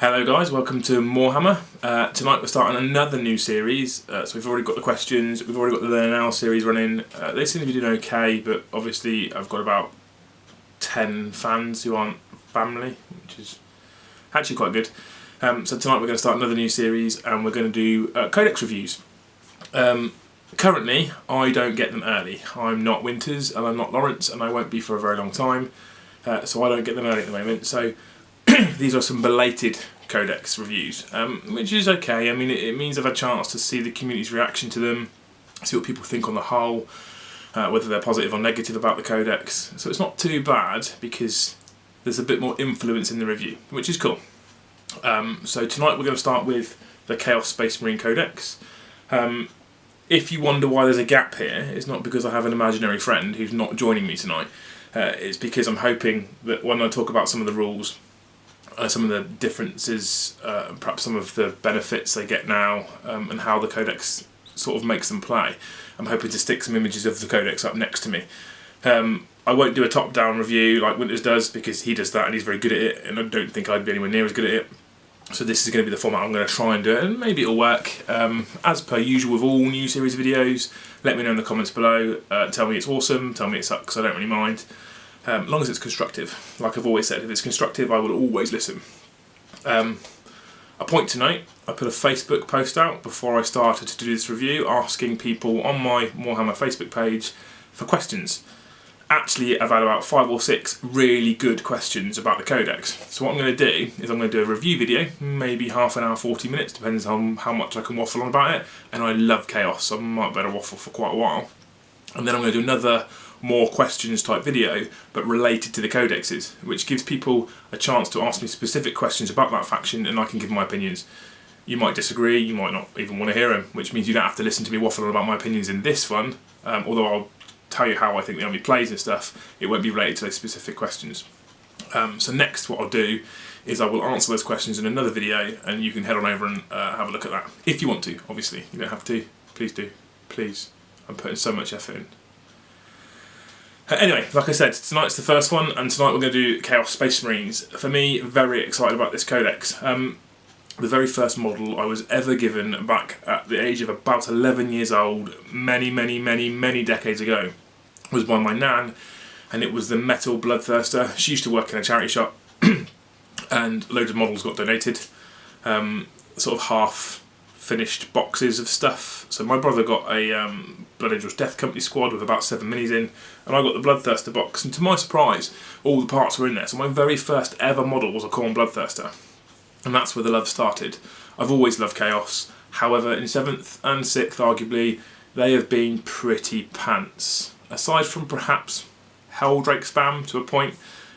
Hello guys, welcome to MOAR. Tonight we're starting another new series, so we've already got the questions, we've already got the Learn Now series running. They seem to be doing okay, but obviously I've got about 10 fans who aren't family, which is actually quite good. So tonight we're going to start another new series and we're going to do Codex reviews. Currently I don't get them early. I'm not Winters and I'm not Lawrence and I won't be for a very long time, so I don't get them early at the moment. So these are some belated Codex reviews, which is okay. I mean, it means I've had a chance to see the community's reaction to them, see what people think on the whole, whether they're positive or negative about the Codex. So it's not too bad because there's a bit more influence in the review, which is cool. So tonight we're going to start with the Chaos Space Marine Codex. If you wonder why there's a gap here, it's not because I have an imaginary friend who's not joining me tonight. It's because I'm hoping that when I talk about some of the rules, some of the differences, perhaps some of the benefits they get now, and how the Codex sort of makes them play, I'm hoping to stick some images of the Codex up next to me. I won't do a top-down review like Winters does because he does that and he's very good at it, and I don't think I'd be anywhere near as good at it. So this is going to be the format I'm going to try and do it, and maybe it'll work. As per usual with all new series videos, let me know in the comments below. Tell me it's awesome, tell me it sucks, I don't really mind. As long as it's constructive. Like I've always said, if it's constructive I will always listen. A point to note, I put a Facebook post out before I started to do this review asking people on my Warhammer Facebook page for questions. Actually, I've had about 5 or 6 really good questions about the Codex. So what I'm going to do is I'm going to do a review video, maybe half an hour, 40 minutes, depends on how much I can waffle on about it. And I love Chaos, so I might better waffle for quite a while. And then I'm going to do another more questions type video, but related to the codexes, which gives people a chance to ask me specific questions about that faction and I can give my opinions. You might disagree, you might not even want to hear them, which means you don't have to listen to me waffle on about my opinions in this one, although I'll tell you how I think the army plays and stuff. It won't be related to those specific questions. So next what I'll do is I will answer those questions in another video and you can head on over and have a look at that. If you want to, obviously. You don't have to. Please do. Please. I'm putting so much effort in. Anyway, like I said, tonight's the first one, and tonight we're going to do Chaos Space Marines. For me, very excited about this Codex. The very first model I was ever given back at the age of about 11 years old, many decades ago, was by my nan, and it was the Metal Bloodthirster. She used to work in a charity shop, and loads of models got donated, sort of half-finished boxes of stuff. So my brother got a Blood Angels Death Company squad with about 7 minis in, and I got the Bloodthirster box, and to my surprise, all the parts were in there. So my very first ever model was a Khorne Bloodthirster, and that's where the love started. I've always loved Chaos, however in 7th and 6th arguably, they have been pretty pants. Aside from perhaps Helldrake spam to a point,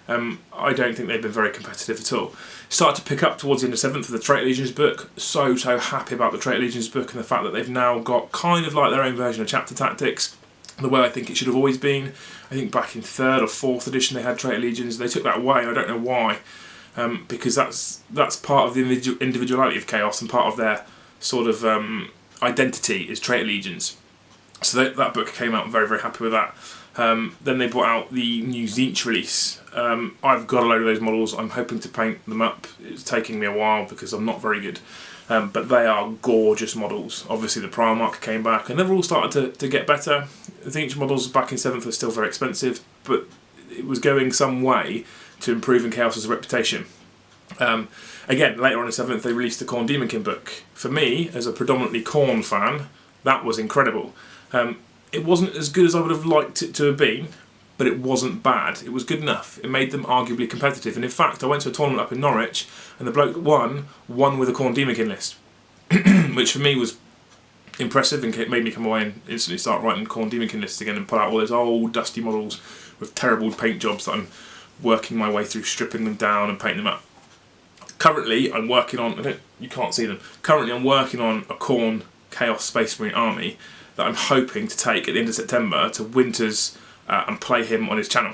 I don't think they've been very competitive at all. Started to pick up towards the end of 7th with the Traitor Legions book. So happy about the Traitor Legions book and the fact that they've now got kind of like their own version of chapter tactics, the way I think it should have always been. I think back in 3rd or 4th edition they had Traitor Legions. They took that away, I don't know why, because that's part of the individuality of Chaos and part of their sort of identity is Traitor Legions. So that book came out, I'm very happy with that. Then they brought out the new Tzeentch release. I've got a load of those models. I'm hoping to paint them up. It's taking me a while because I'm not very good. But they are gorgeous models. Obviously the Primarch came back and they've all started to get better. The Tzeentch models back in 7th were still very expensive, but it was going some way to improving Chaos's reputation. Again, later on in 7th they released the Khorne Demonkin book. For me, as a predominantly Khorne fan, that was incredible. It wasn't as good as I would have liked it to have been, but it wasn't bad. It was good enough. It made them arguably competitive. And in fact, I went to a tournament up in Norwich, and the bloke that won with a Khorne Demonkin list, which for me was impressive and made me come away and instantly start writing Khorne Demonkin lists again and pull out all those old dusty models with terrible paint jobs that I'm working my way through, stripping them down and painting them up. Currently, I'm working on, you can't see them, currently I'm working on a Khorne Chaos Space Marine army that I'm hoping to take at the end of September to Winters and play him on his channel.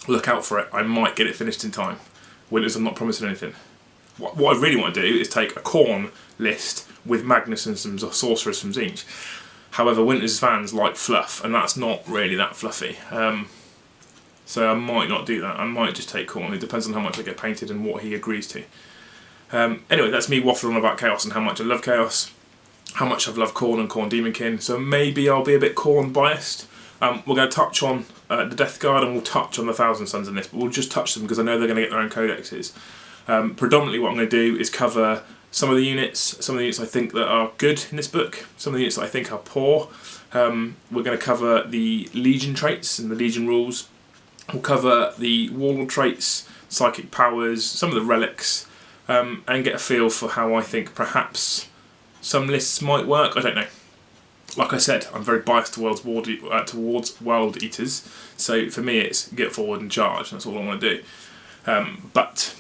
Look out for it, I might get it finished in time. Winters, I'm not promising anything. What I really want to do is take a Khorne list with Magnus and some sorcerers from Tzeentch. However, Winters fans like fluff, and that's not really that fluffy. So I might not do that. I might just take Khorne. It depends on how much I get painted and what he agrees to. Anyway, that's me waffling on about Chaos and how much I love Chaos, how much I've loved Khorne and Khorne Demonkin, so maybe I'll be a bit Khorne biased. We're going to touch on the Death Guard, and we'll touch on the Thousand Sons in this, but we'll just touch them because I know they're going to get their own codexes. Predominantly what I'm going to do is cover some of the units I think that are good in this book, some of the units that I think are poor. We're going to cover the Legion traits and the Legion rules. We'll cover the Warlord traits, psychic powers, some of the relics, and get a feel for how I think perhaps some lists might work. I don't know. Like I said, I'm very biased towards World Eaters, so for me it's get forward and charge, that's all I want to do. But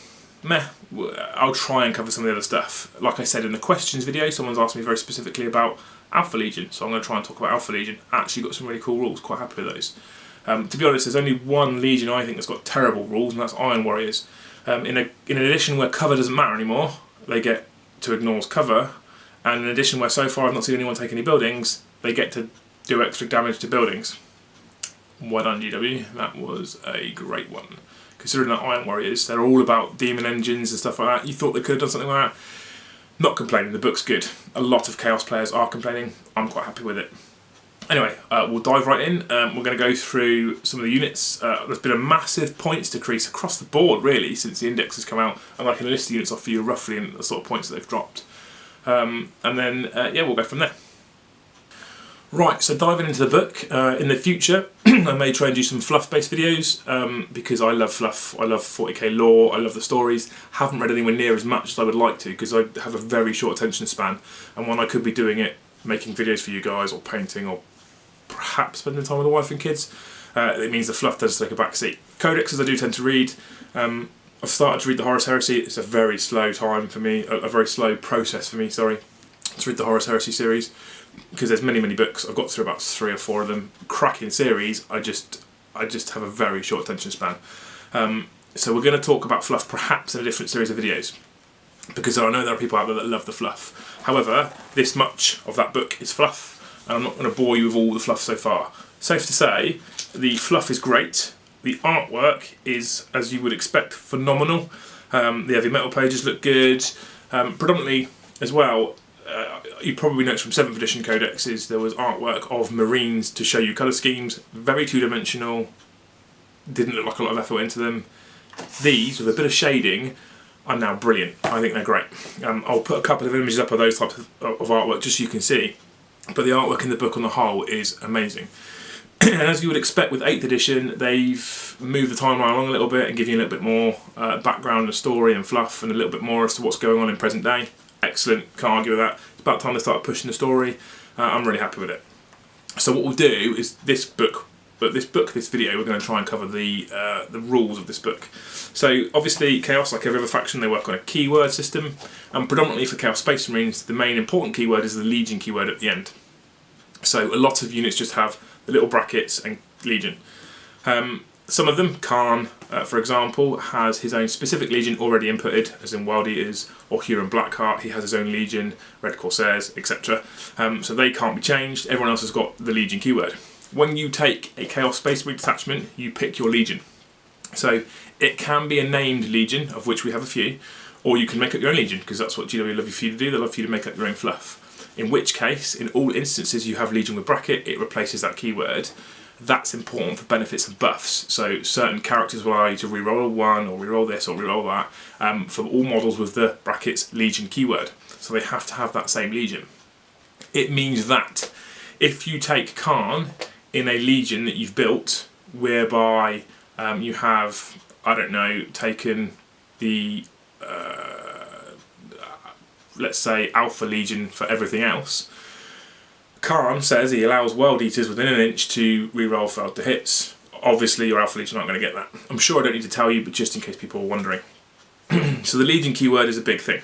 I'll try and cover some of the other stuff. Like I said in the questions video, someone's asked me very specifically about Alpha Legion, so I'm going to try and talk about Alpha Legion. Actually got some really cool rules, quite happy with those. To be honest, there's only one Legion I think that's got terrible rules, and that's Iron Warriors. In an edition where cover doesn't matter anymore, they get to ignore cover, and in an edition where so far I've not seen anyone take any buildings, they get to do extra damage to buildings. Well done, GW, that was a great one. Considering that Iron Warriors, they're all about demon engines and stuff like that, you thought they could have done something like that. Not complaining, the book's good. A lot of Chaos players are complaining, I'm quite happy with it. Anyway, we'll dive right in. We're going to go through some of the units. There's been a massive points decrease across the board, really, since the index has come out, and I can list the units off for you roughly and the sort of points that they've dropped. And then, yeah, we'll go from there. Right, so diving into the book, in the future I may try and do some fluff-based videos, because I love fluff, I love 40k lore, I love the stories. Haven't read anywhere near as much as I would like to, because I have a very short attention span, and when I could be doing it, making videos for you guys, or painting, or perhaps spending time with the wife and kids, it means the fluff does take a back seat. Codexes I do tend to read. I've started to read the Horus Heresy. It's a very slow time for me, a very slow process for me, sorry, to read the Horus Heresy series, because there's many books. I've got through about 3 or 4 of them. Cracking series. I just have a very short attention span. So we're going to talk about fluff perhaps in a different series of videos, because I know there are people out there that love the fluff. However, this much of that book is fluff, and I'm not going to bore you with all the fluff so far. Safe to say, the fluff is great. The artwork is, as you would expect, phenomenal. The heavy metal pages look good. Predominantly, as well, you probably noticed from 7th edition codexes there was artwork of Marines to show you colour schemes. Very two-dimensional. Didn't look like a lot of effort went into them. These, with a bit of shading, are now brilliant. I think they're great. I'll put a couple of images up of those types of artwork just so you can see. But the artwork in the book on the whole is amazing. And as you would expect with 8th edition, they've moved the timeline along a little bit and give you a little bit more background and story and fluff, and a little bit more as to what's going on in present day. Excellent, can't argue with that. It's about time they start pushing the story. I'm really happy with it. So what we'll do is this video, we're going to try and cover the rules of this book. So obviously Chaos, like every other faction, they work on a keyword system, and predominantly for Chaos Space Marines, the main important keyword is the Legion keyword at the end. So a lot of units just have the little brackets and Legion. Some of them, Khan, for example, has his own specific Legion already inputted, as in Wild Eaters, or Huron Blackheart, he has his own Legion, Red Corsairs, etc. So they can't be changed, everyone else has got the Legion keyword. When you take a Chaos Space Marine detachment, you pick your Legion. So it can be a named Legion, of which we have a few, or you can make up your own Legion, because that's what GW love for you to do, they love for you to make up your own fluff. In which case, in all instances you have Legion with bracket, it replaces that keyword. That's important for benefits and buffs. So certain characters will allow you to reroll a 1, or reroll this, or reroll that, for all models with the brackets Legion keyword. So they have to have that same Legion. It means that if you take Khan in a Legion that you've built, whereby you have, I don't know, taken the, let's say, Alpha Legion for everything else, Khan says he allows World Eaters within an inch to reroll failed to hits. Obviously your Alpha Legion aren't going to get that. I'm sure I don't need to tell you, but just in case people are wondering. So the Legion keyword is a big thing.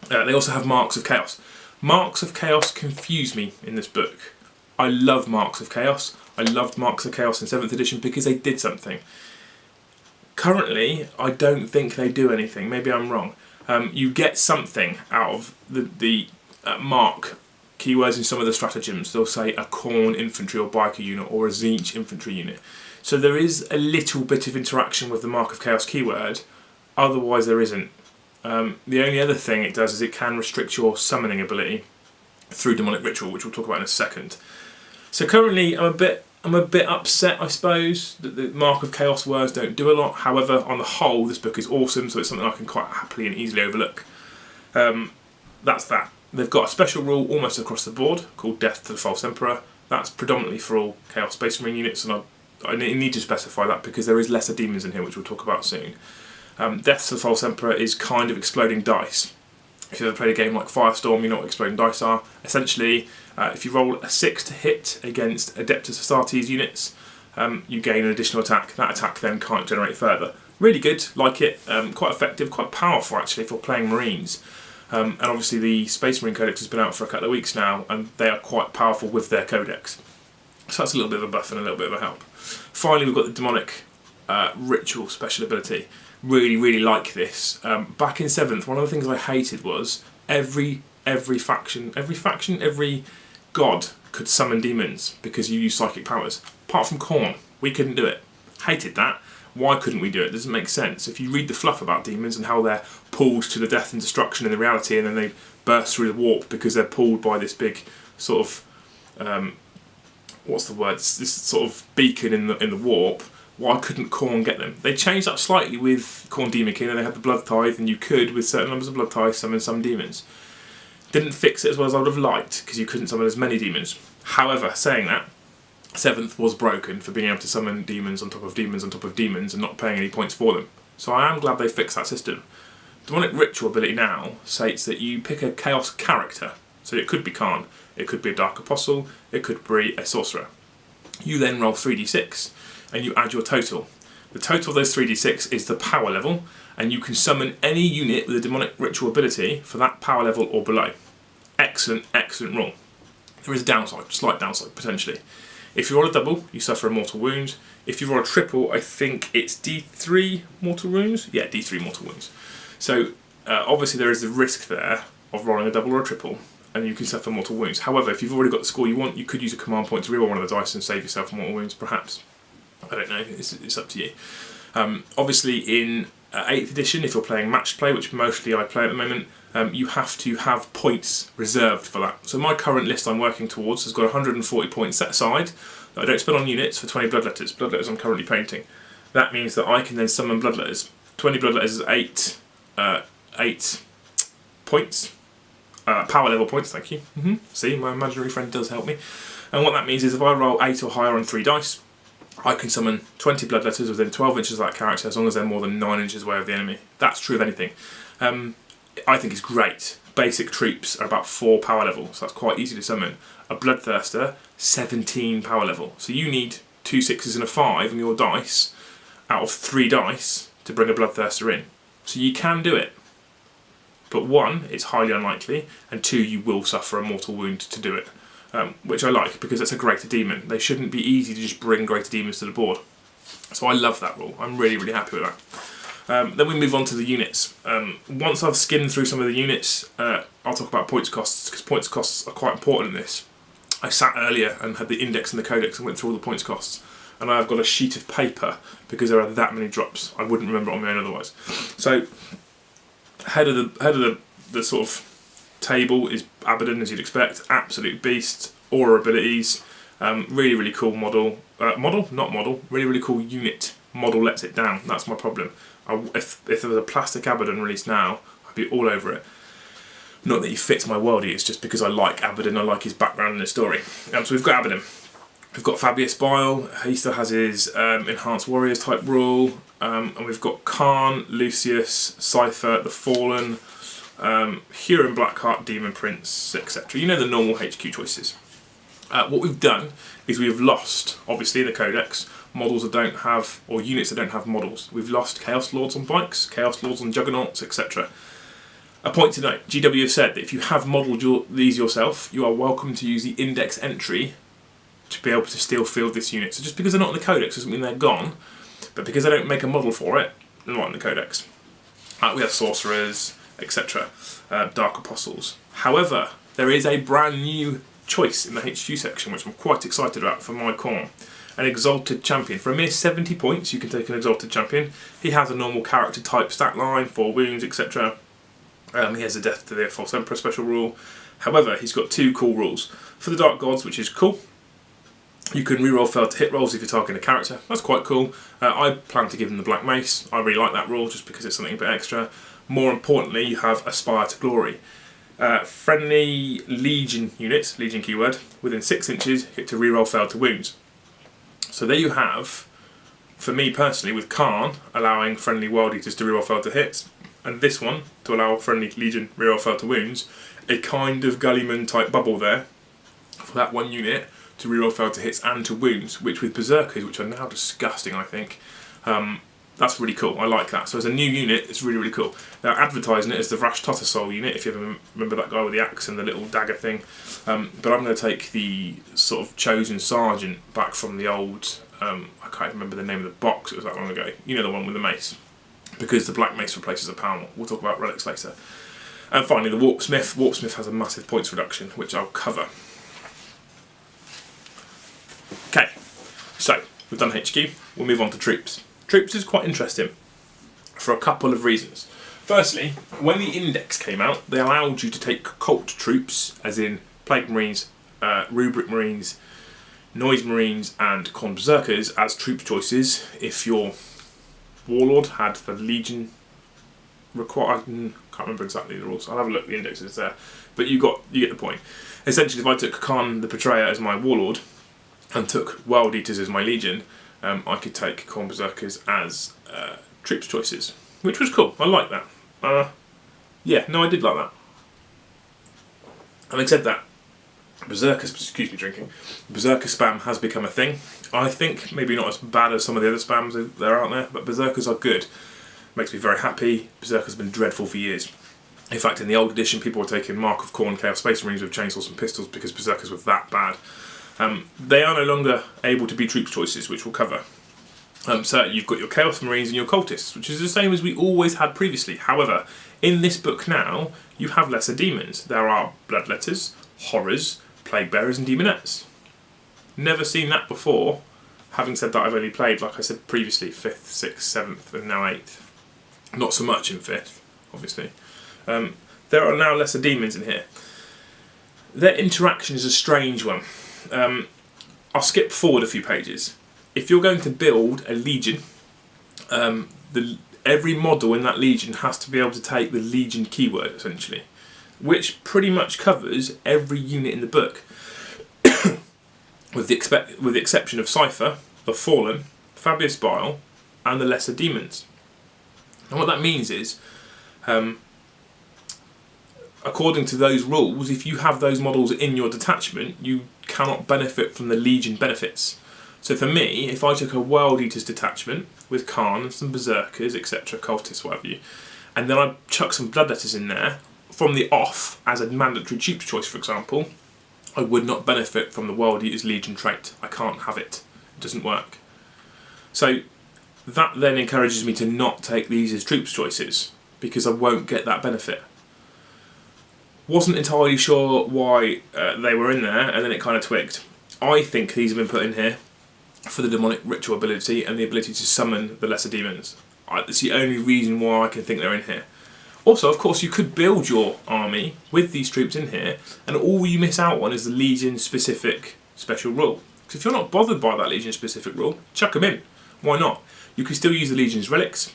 They also have Marks of Chaos. Marks of Chaos confuse me in this book. I love Marks of Chaos. I loved Marks of Chaos in 7th edition because they did something. Currently, I don't think they do anything. Maybe I'm wrong. You get something out of the mark keywords in some of the stratagems. They'll say a Khorne infantry or biker unit, or a Tzeentch infantry unit. So there is a little bit of interaction with the Mark of Chaos keyword, otherwise there isn't. The only other thing it does is it can restrict your summoning ability through Demonic Ritual, which we'll talk about in a second. So currently I'm a bit upset, I suppose, that the Mark of Chaos words don't do a lot. However, on the whole, this book is awesome, so it's something I can quite happily and easily overlook. That's that. They've got a special rule almost across the board called Death to the False Emperor. That's predominantly for all Chaos Space Marine units, and I need to specify that because there is lesser demons in here, which we'll talk about soon. Death to the False Emperor is kind of exploding dice. If you've ever played a game like Firestorm, you know what exploding dice are. Essentially, if you roll a 6 to hit against Adeptus Astartes units, you gain an additional attack. That attack then can't generate further. Really good, like it, quite effective, quite powerful actually for playing Marines. And obviously the Space Marine Codex has been out for a couple of weeks now, and they are quite powerful with their Codex. So that's a little bit of a buff and a little bit of a help. Finally, we've got the Demonic Ritual special ability. Really like this. Back in 7th, one of the things I hated was every faction, every god could summon demons because you use psychic powers. Apart from Khorne, we couldn't do it. Hated that. Why couldn't we do it? It doesn't make sense. If you read the fluff about demons and how they're pulled to the death and destruction in the reality, and then they burst through the warp because they're pulled by this big sort of what's the word? This sort of beacon in the warp. Why couldn't Khorne get them? They changed up slightly with Khorne Demon King, and they had the Blood Tithe, and you could, with certain numbers of Blood Tithe, summon some demons. Didn't fix it as well as I would have liked, because you couldn't summon as many demons. However, saying that, 7th was broken for being able to summon demons on top of demons on top of demons and not paying any points for them. So I am glad they fixed that system. Demonic Ritual ability now states that you pick a Chaos character. So it could be Khan, it could be a Dark Apostle, it could be a Sorcerer. You then roll 3d6 and you add your total. The total of those 3d6 is the power level, and you can summon any unit with a Demonic Ritual ability for that power level or below. Excellent roll. There is a downside, slight downside potentially. If you roll a double, you suffer a mortal wound. If you roll a triple, I think it's D3 mortal wounds? Yeah, D3 mortal wounds. So obviously there is the risk there of rolling a double or a triple, and you can suffer mortal wounds. However, if you've already got the score you want, you could use a command point to reroll one of the dice and save yourself mortal wounds, perhaps. I don't know, it's up to you. Obviously in 8th edition, if you're playing match play, which mostly I play at the moment, you have to have points reserved for that. So my current list I'm working towards has got 140 points set aside that I don't spend on units for 20 Bloodletters. Bloodletters I'm currently painting. That means that I can then summon Bloodletters. 20 Bloodletters is 8 points. Power level points, thank you. See, my imaginary friend does help me. And what that means is if I roll 8 or higher on 3 dice, I can summon 20 Bloodletters within 12 inches of that character as long as they're more than 9 inches away of the enemy. That's true of anything. I think it's great. Basic troops are about 4 power level, so that's quite easy to summon. A Bloodthirster, 17 power level. So you need 2 6s and a 5 in your dice out of 3 dice to bring a Bloodthirster in. So you can do it. But 1, it's highly unlikely, and 2, you will suffer a mortal wound to do it. Which I like, because it's a greater demon. They shouldn't be easy to just bring greater demons to the board. So I love that rule. I'm really happy with that. Then we move on to the units. Once I've skimmed through some of the units, I'll talk about points costs, because points costs are quite important in this. I sat earlier and had the index and the codex and went through all the points costs. And I've got a sheet of paper, because there are that many drops. I wouldn't remember it on my own otherwise. So, head of the sort of table is Abaddon, as you'd expect. Absolute beast, aura abilities, really cool model. Really cool unit. Model lets it down. That's my problem. If there was a plastic Abaddon released now, I'd be all over it. Not that he fits my worldie, it's just because I like Abaddon, I like his background and his story. So we've got Abaddon. We've got Fabius Bile, he still has his Enhanced Warriors type rule. And we've got Khan, Lucius, Cypher, The Fallen, Huron Blackheart, Demon Prince, etc. You know the normal HQ choices. What we've done is we've lost, obviously in the Codex, models that don't have, or units that don't have models. We've lost Chaos Lords on bikes, Chaos Lords on Juggernauts, etc. A point to note, GW have said that if you have modelled these yourself, you are welcome to use the index entry to be able to still field this unit. So just because they're not in the Codex doesn't mean they're gone, but because they don't make a model for it, they're not in the Codex. We have Sorcerers, etc. Dark Apostles. However, there is a brand new choice in the HQ section, which I'm quite excited about for my corner. An Exalted Champion. For a mere 70 points, you can take an Exalted Champion. He has a normal character type stat line, 4 wounds, etc. He has a Death to the False Emperor special rule. However, he's got 2 cool rules. For the Dark Gods, which is cool, you can reroll failed to hit rolls if you're targeting a character. That's quite cool. I plan to give him the Black Mace. I really like that rule just because it's something a bit extra. More importantly, you have Aspire to Glory. Friendly Legion units, Legion keyword, within 6 inches get to reroll failed to wounds. So there you have, for me personally, with Khan allowing friendly Wild Eaters to reroll failed to hits, and this one to allow friendly Legion reroll failed to wounds, a kind of Gullyman type bubble there for that one unit to reroll failed to hits and to wounds, which with Berserkers, which are now disgusting I think, that's really cool. I like that. So as a new unit, it's really, really cool. They're advertising it as the Vrash Soul unit, if you ever remember that guy with the axe and the little dagger thing. But I'm going to take the sort of chosen sergeant back from the old, I can't remember the name of the box, it was that long ago. You know, the one with the mace. Because the Black Mace replaces a Power. We'll talk about relics later. And finally, the Warpsmith. Warpsmith has a massive points reduction, which I'll cover. Okay, so we've done HQ, we'll move on to troops. Troops is quite interesting for a couple of reasons. Firstly, when the Index came out, they allowed you to take cult troops, as in Plague Marines, Rubric Marines, Noise Marines and Khorne Berserkers as troop choices if your Warlord had the Legion required. I can't remember exactly the rules, I'll have a look, the Index is there. But you get the point. Essentially, if I took Khan the Betrayer as my Warlord and took Wild Eaters as my Legion, I could take Khorne Berserkers as troops choices, which was cool. I like that. Yeah, no, I did like that. Having said that, Berserker spam has become a thing. I think maybe not as bad as some of the other spams that are out there, but Berserkers are good. Makes me very happy. Berserkers have been dreadful for years. In fact, in the old edition, people were taking Mark of Khorne Chaos Space Marines with chainsaws and pistols because Berserkers were that bad. They are no longer able to be troops choices, which we'll cover. So you've got your Chaos Marines and your Cultists, which is the same as we always had previously. However, in this book now, you have lesser demons. There are Bloodletters, Horrors, Plague Bearers and Demonettes. Never seen that before. Having said that, I've only played, like I said previously, 5th, 6th, 7th and now 8th. Not so much in 5th, obviously. There are now lesser demons in here. Their interaction is a strange one. I'll skip forward a few pages. If you're going to build a Legion, every model in that Legion has to be able to take the Legion keyword, essentially, which pretty much covers every unit in the book, with the exception of Cypher, the Fallen, Fabulous Bile, and the Lesser Demons. And what that means is, according to those rules, if you have those models in your detachment, you cannot benefit from the Legion benefits. So for me, if I took a Wild Eaters detachment with Khan, some Berserkers, etc., Cultists, whatever you, and then I chuck some Bloodletters in there, from the off, as a mandatory troops choice, for example, I would not benefit from the Wild Eaters Legion trait. I can't have it. It doesn't work. So that then encourages me to not take these as troops choices, because I won't get that benefit. Wasn't entirely sure why they were in there, and then it kind of twigged. I think these have been put in here for the demonic ritual ability and the ability to summon the lesser demons. That's the only reason why I can think they're in here. Also, of course, you could build your army with these troops in here, and all you miss out on is the Legion-specific special rule. Because if you're not bothered by that Legion-specific rule, chuck them in. Why not? You can still use the Legion's relics,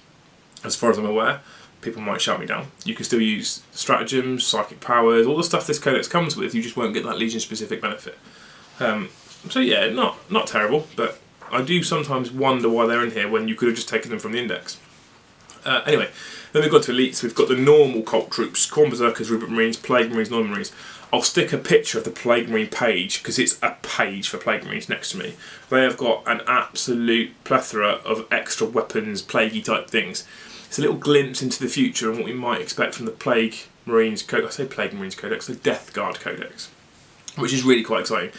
as far as I'm aware. People might shout me down. You can still use stratagems, psychic powers, all the stuff this codex comes with, you just won't get that Legion-specific benefit. So yeah, not terrible, but I do sometimes wonder why they're in here when you could have just taken them from the Index. Anyway, then we've got to elites. We've got the normal cult troops, Khorne Berserkers, Rubric Marines, Plague Marines, Northern Marines. I'll stick a picture of the Plague Marine page, because it's a page for Plague Marines next to me. They have got an absolute plethora of extra weapons, plaguey type things. It's a little glimpse into the future and what we might expect from the Plague Marines Codex. I say Plague Marines Codex, the Death Guard Codex, which is really quite exciting.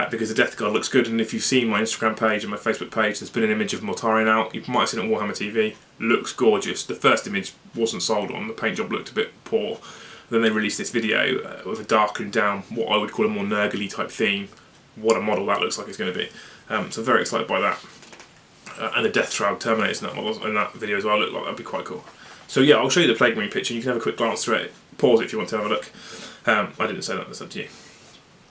Because the Death Guard looks good, and if you've seen my Instagram page and my Facebook page, there's been an image of Mortarion out. You might have seen it on Warhammer TV. Looks gorgeous. The first image wasn't sold on. The paint job looked a bit poor. Then they released this video with a darkened down, what I would call a more Nurgle type theme. What a model that looks like it's going to be. So very excited by that. And the Death Shroud Terminators in that model, in that video as well, look like that'd be quite cool. So yeah, I'll show you the Plague Marine picture. You can have a quick glance through it. Pause it if you want to have a look. I didn't say that, that's up to you.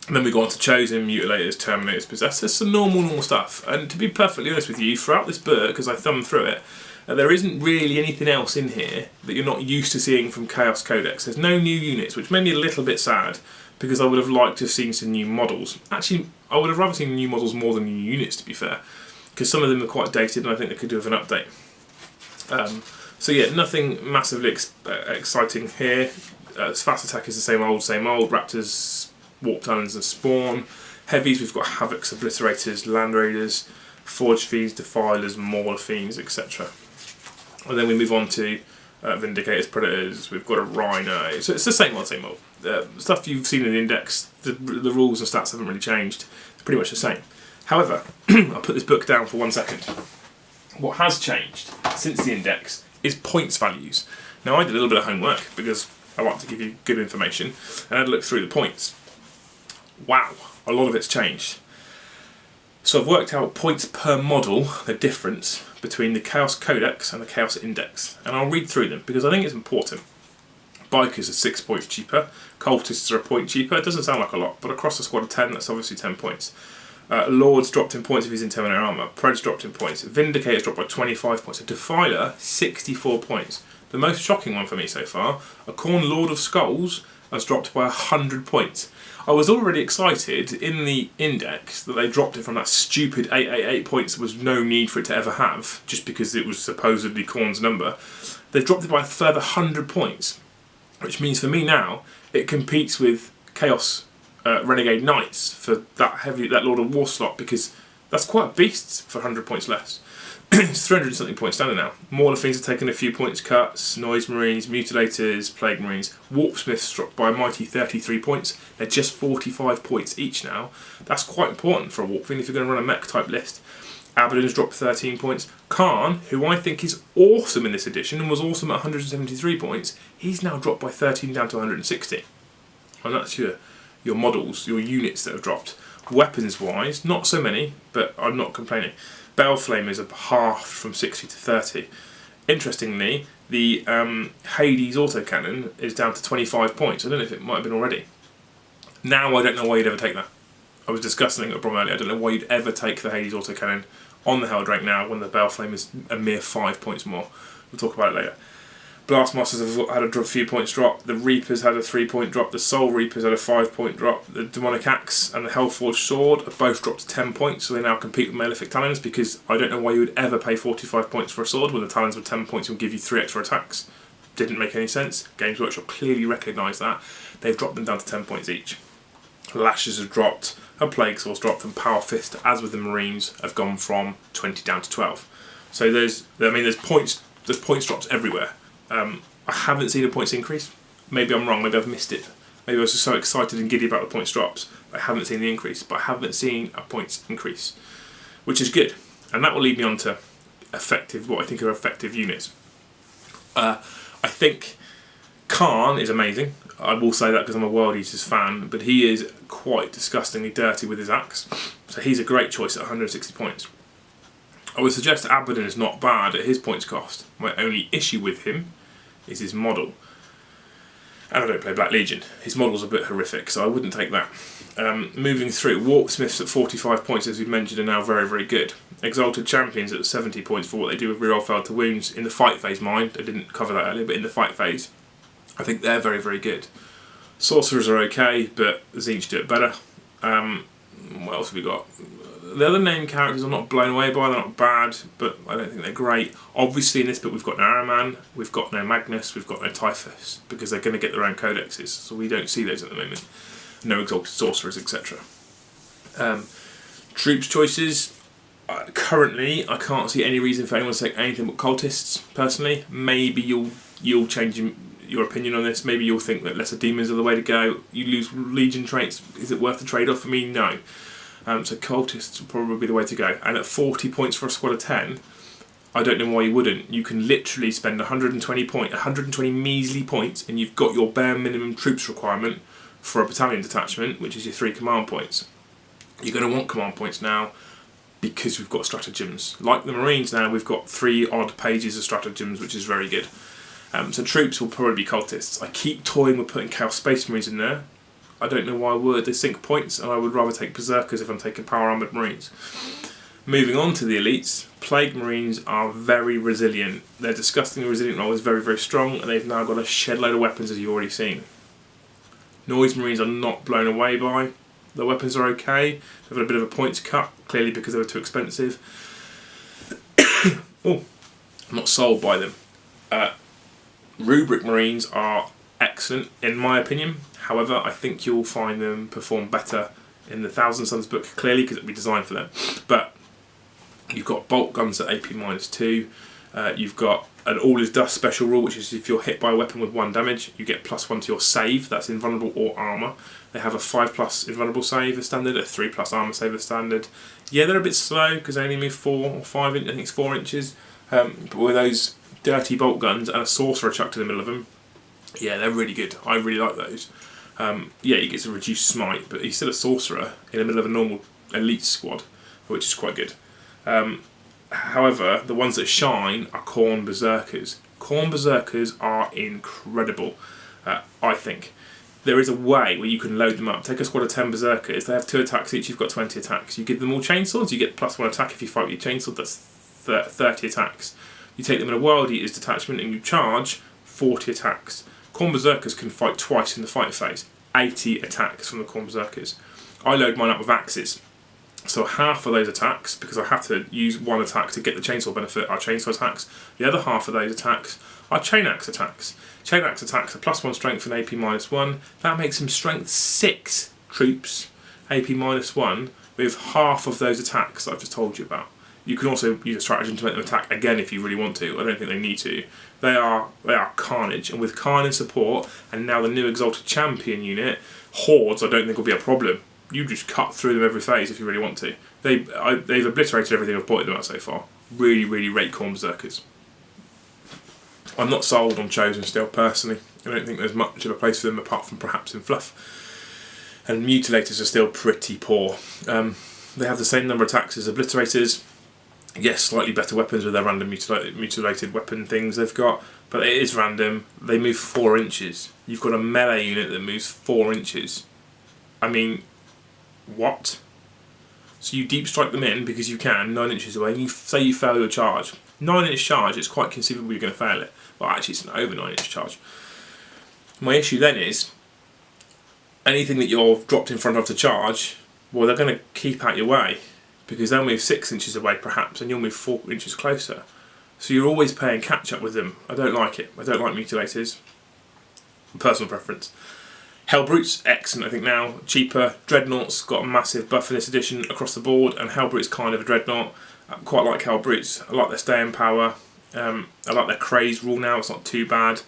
And then we go on to Chosen, Mutilators, Terminators, Possessors, some normal stuff. And to be perfectly honest with you, throughout this book, as I thumb through it, there isn't really anything else in here that you're not used to seeing from Chaos Codex. There's no new units, which made me a little bit sad, because I would have liked to have seen some new models. Actually, I would have rather seen new models more than new units, to be fair, because some of them are quite dated and I think they could do with an update. So yeah, nothing massively exciting here. Fast attack is the same old. Raptors, Warp Talons and Spawn. Heavies, we've got Havocs, Obliterators, Land Raiders, Forge Fiends, Defilers, Mauler Fiends, etc. And then we move on to Vindicators, Predators, we've got a Rhino. So it's the same old. Stuff you've seen in the index, the rules and stats haven't really changed. It's pretty much the same. However, I'll put this book down for 1 second. What has changed since the index is points values. Now I did a little bit of homework because I like to give you good information, and I had a look through the points. Wow, a lot of it's changed. So I've worked out points per model, the difference between the Chaos Codex and the Chaos Index, and I'll read through them because I think it's important. Bikers are 6 points cheaper, Cultists are a point cheaper. It doesn't sound like a lot, but across a squad of 10, that's obviously 10 points. Lords dropped in points if he's in Terminator armour, Preds dropped in points, Vindicators dropped by 25 points, a Defiler 64 points. The most shocking one for me so far, a Khorne Lord of Skulls has dropped by 100 points. I was already excited in the index that they dropped it from that stupid 888 points that was no need for it to ever have, just because it was supposedly Khorne's number. They've dropped it by a further 100 points, which means for me now, it competes with Chaos Renegade Knights for that Lord of War slot, because that's quite a beast for 100 points less. It's 300 something points down now. Mauler Fiends have taken a few points cuts, Noise Marines, Mutilators, Plague Marines, Warp Smiths dropped by a mighty 33 points. They're just 45 points each now. That's quite important for a Warp Fiend if you're going to run a mech type list. Abaddon's dropped 13 points. Khan, who I think is awesome in this edition and was awesome at 173 points, he's now dropped by 13 down to 160. And that's your models, your units that have dropped. Weapons wise, not so many, but I'm not complaining. Baleflamers are half from 60 to 30. Interestingly, the Hades autocannon is down to 25 points. I don't know if it might have been already. Now I don't know why you'd ever take that. I was discussing a problem earlier. I don't know why you'd ever take the Hades autocannon on the Helldrake now when the Baleflame is a mere 5 points more. We'll talk about it later. Blastmasters have had a few points drop, the Reapers had a 3-point drop, the Soul Reapers had a 5-point drop, the Demonic Axe and the Hellforged Sword have both dropped to 10 points, so they now compete with Malefic Talons, because I don't know why you would ever pay 45 points for a sword when the Talons with 10 points will give you 3 extra attacks. Didn't make any sense. Games Workshop clearly recognised that. They've dropped them down to 10 points each. Lashes have dropped, and Plague Swords dropped, and Power Fist, as with the Marines, have gone from 20 down to 12. So there's points drops everywhere. I haven't seen a points increase. Maybe I'm wrong, maybe I've missed it. Maybe I was just so excited and giddy about the points drops. I haven't seen the increase, but I haven't seen a points increase, which is good. And that will lead me on to what I think are effective units. I think Khan is amazing. I will say that because I'm a World Eaters fan, but he is quite disgustingly dirty with his axe. So he's a great choice at 160 points. I would suggest Abaddon is not bad at his points cost. My only issue with him is his model. And I don't play Black Legion. His model's a bit horrific, so I wouldn't take that. Moving through, Warp Smiths at 45 points, as we've mentioned, are now very, very good. Exalted Champions at 70 points for what they do with reroll failed to wounds in the fight phase, mind. I didn't cover that earlier, but in the fight phase, I think they're very, very good. Sorcerers are okay, but Tzeentch do it better. What else have we got? The other named characters I'm not blown away by, they're not bad, but I don't think they're great. Obviously in this book we've got no Araman, we've got no Magnus, we've got no Typhus, because they're going to get their own codexes, so we don't see those at the moment. No Exalted Sorcerers, etc. Troops choices, currently I can't see any reason for anyone to take anything but Cultists, personally. Maybe you'll change your opinion on this, maybe you'll think that Lesser Demons are the way to go. You lose Legion traits, is it worth the trade-off? For me, no. So Cultists will probably be the way to go. And at 40 points for a squad of 10, I don't know why you wouldn't. You can literally spend 120 measly points, and you've got your bare minimum troops requirement for a battalion detachment, which is your 3 command points. You're going to want command points now because we've got stratagems. Like the Marines now, we've got 3 odd pages of stratagems, which is very good. So troops will probably be cultists. I keep toying with putting Chaos Space Marines in there. I don't know why I would. They sink points, and I would rather take Berserkers if I'm taking Power Armoured Marines. Moving on to the elites, Plague Marines are very resilient. Their disgustingly resilient role is very, very strong, and they've now got a shed load of weapons, as you've already seen. Noise Marines are not blown away by. The weapons are okay. They've got a bit of a points cut, clearly because they were too expensive. Oh, I'm not sold by them. Rubric Marines are excellent, in my opinion. However, I think you'll find them perform better in the Thousand Suns book, clearly, because it'll be designed for them. But you've got bolt guns at AP -2. You've got an all is dust special rule, which is if you're hit by a weapon with 1 damage, you get +1 to your save. That's invulnerable or armour. They have a 5+ invulnerable save as standard, a 3+ armour save as standard. Yeah, they're a bit slow because they only move 4 or 5 inches. I think it's 4 inches. But with those dirty bolt guns and a sorcerer chucked in the middle of them, yeah, they're really good. I really like those. Yeah, he gets a reduced smite, but he's still a sorcerer in the middle of a normal elite squad, which is quite good. However, the ones that shine are Khorne Berserkers. Khorne Berserkers are incredible, I think. There is a way where you can load them up. Take a squad of 10 Berserkers, they have 2 attacks each, you've got 20 attacks. You give them all chainswords, you get +1 attack if you fight with your chainsword, that's 30 attacks. You take them in a Wild Eaters detachment and you charge 40 attacks. Khorne Berserkers can fight twice in the fighter phase. 80 attacks from the Khorne Berserkers. I load mine up with axes. So half of those attacks, because I have to use 1 attack to get the chainsaw benefit, are chainsaw attacks. The other half of those attacks are chain axe attacks. Chain axe attacks are +1 strength and AP -1. That makes them strength 6 troops, AP -1, with half of those attacks that I've just told you about. You can also use a stratagem to make them attack again if you really want to. I don't think they need to. They are carnage, and with Kharn in support, and now the new Exalted Champion unit, hordes I don't think will be a problem. You just cut through them every phase if you really want to. They've obliterated everything I've pointed them out so far. Really, really rate Khorne Berserkers. I'm not sold on Chosen still, personally. I don't think there's much of a place for them apart from perhaps in fluff. And Mutilators are still pretty poor. They have the same number of attacks as Obliterators. Yes, slightly better weapons with their random mutilated weapon things they've got, but it is random. They move 4 inches. You've got a melee unit that moves 4 inches. I mean, what? So you deep strike them in because you can, 9 inches away, and you say you fail your charge. 9-inch charge, it's quite conceivable you're going to fail it. Well, actually, it's an over 9-inch charge. My issue then is, anything that you're dropped in front of to charge, well, they're going to keep out your way, because they'll move 6 inches away perhaps, and you'll move 4 inches closer. So you're always playing catch up with them. I don't like it. I don't like Mutilators. Personal preference. Hellbrutes, excellent I think now. Cheaper. Dreadnoughts got a massive buff in this edition across the board, and Hellbrute's kind of a Dreadnought. I quite like Hellbrutes. I like their staying power. I like their craze rule now, it's not too bad.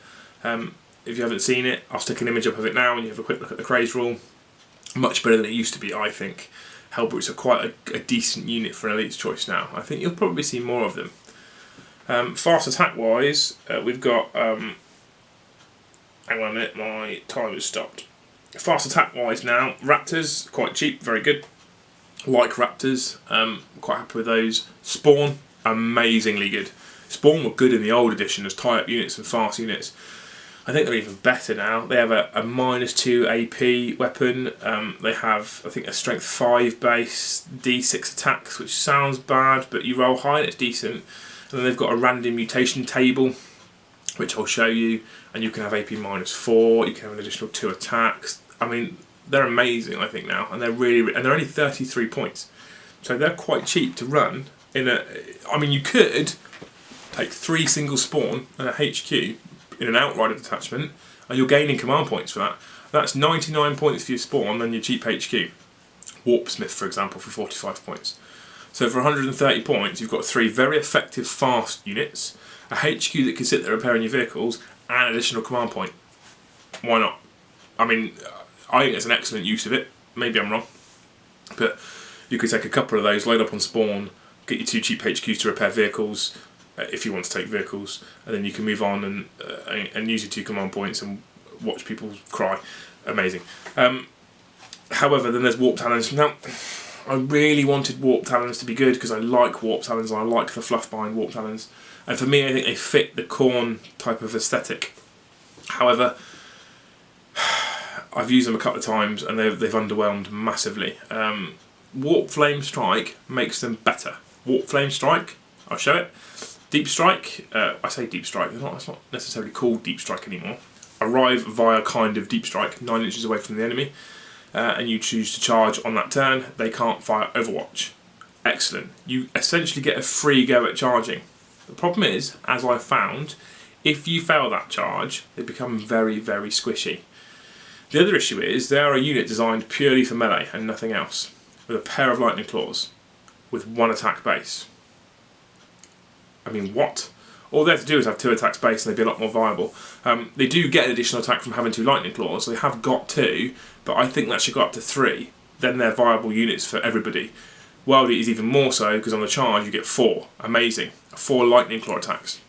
If you haven't seen it, I'll stick an image up of it now and you have a quick look at the craze rule. Much better than it used to be, I think. Hellbrutes are quite a decent unit for an elite's choice now. I think you'll probably see more of them. Fast attack wise, we've got... hang on a minute, my time has stopped. Fast attack wise now, Raptors, quite cheap, very good. Like Raptors, quite happy with those. Spawn, amazingly good. Spawn were good in the old edition as tie-up units and fast units. I think they're even better now. They have a -2 AP weapon. They have, I think, a strength 5 base, D6 attacks, which sounds bad, but you roll high and it's decent. And then they've got a random mutation table, which I'll show you. And you can have AP -4. You can have an additional 2 attacks. I mean, they're amazing, I think now, and they're only 33 points, so they're quite cheap to run. I mean, you could take 3 single spawn and a HQ in an outrider detachment, and you're gaining command points for that. That's 99 points for your spawn and your cheap HQ. Warpsmith, for example, for 45 points. So for 130 points, you've got 3 very effective fast units, a HQ that can sit there repairing your vehicles, and an additional command point. Why not? I mean, I think it's an excellent use of it. Maybe I'm wrong, but you could take a couple of those, load up on spawn, get your 2 cheap HQs to repair vehicles, if you want to take vehicles, and then you can move on and use your 2 command points and watch people cry. Amazing. However, then there's Warp Talons. Now, I really wanted warp talons to be good because I like warp talons and I like the fluff behind warp talons. And for me, I think they fit the Khorne type of aesthetic. However, I've used them a couple of times and they've underwhelmed massively. Warp Flame Strike makes them better. Warp Flame Strike, I'll show it. Deep Strike, I say Deep Strike, it's not necessarily called Deep Strike anymore. Arrive via kind of Deep Strike, 9 inches away from the enemy, and you choose to charge on that turn. They can't fire Overwatch. Excellent. You essentially get a free go at charging. The problem is, as I've found, if you fail that charge, they become very, very squishy. The other issue is they are a unit designed purely for melee and nothing else, with a pair of lightning claws, with 1 attack base. I mean, what? All they have to do is have 2 attacks base and they'd be a lot more viable. They do get an additional attack from having 2 lightning claws, so they have got 2, but I think that should go up to 3. Then they're viable units for everybody. World Eat is even more so, because on the charge you get 4. Amazing. 4 lightning claw attacks.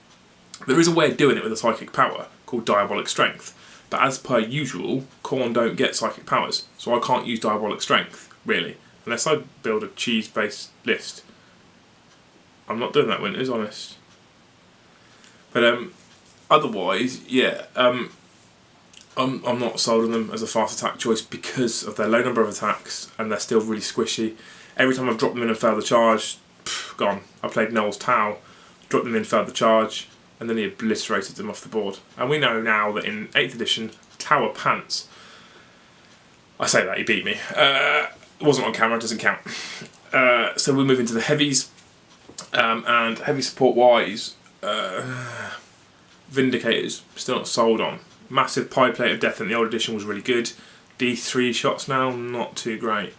There is a way of doing it with a psychic power, called Diabolic Strength. But as per usual, Khorne don't get psychic powers, so I can't use Diabolic Strength, really. Unless I build a cheese-based list. I'm not doing that, Winters, honest. But otherwise, yeah, I'm not sold on them as a fast attack choice because of their low number of attacks and they're still really squishy. Every time I've dropped them in and failed the charge, gone. I played Noel's Tau, dropped them in, failed the charge, and then he obliterated them off the board. And we know now that in 8th edition, Tower Pants, I say that, he beat me. It wasn't on camera, it doesn't count. So we move into the heavies, and heavy support wise, Vindicators, still not sold on. Massive Pie Plate of Death in the old edition was really good. D3 shots now, not too great.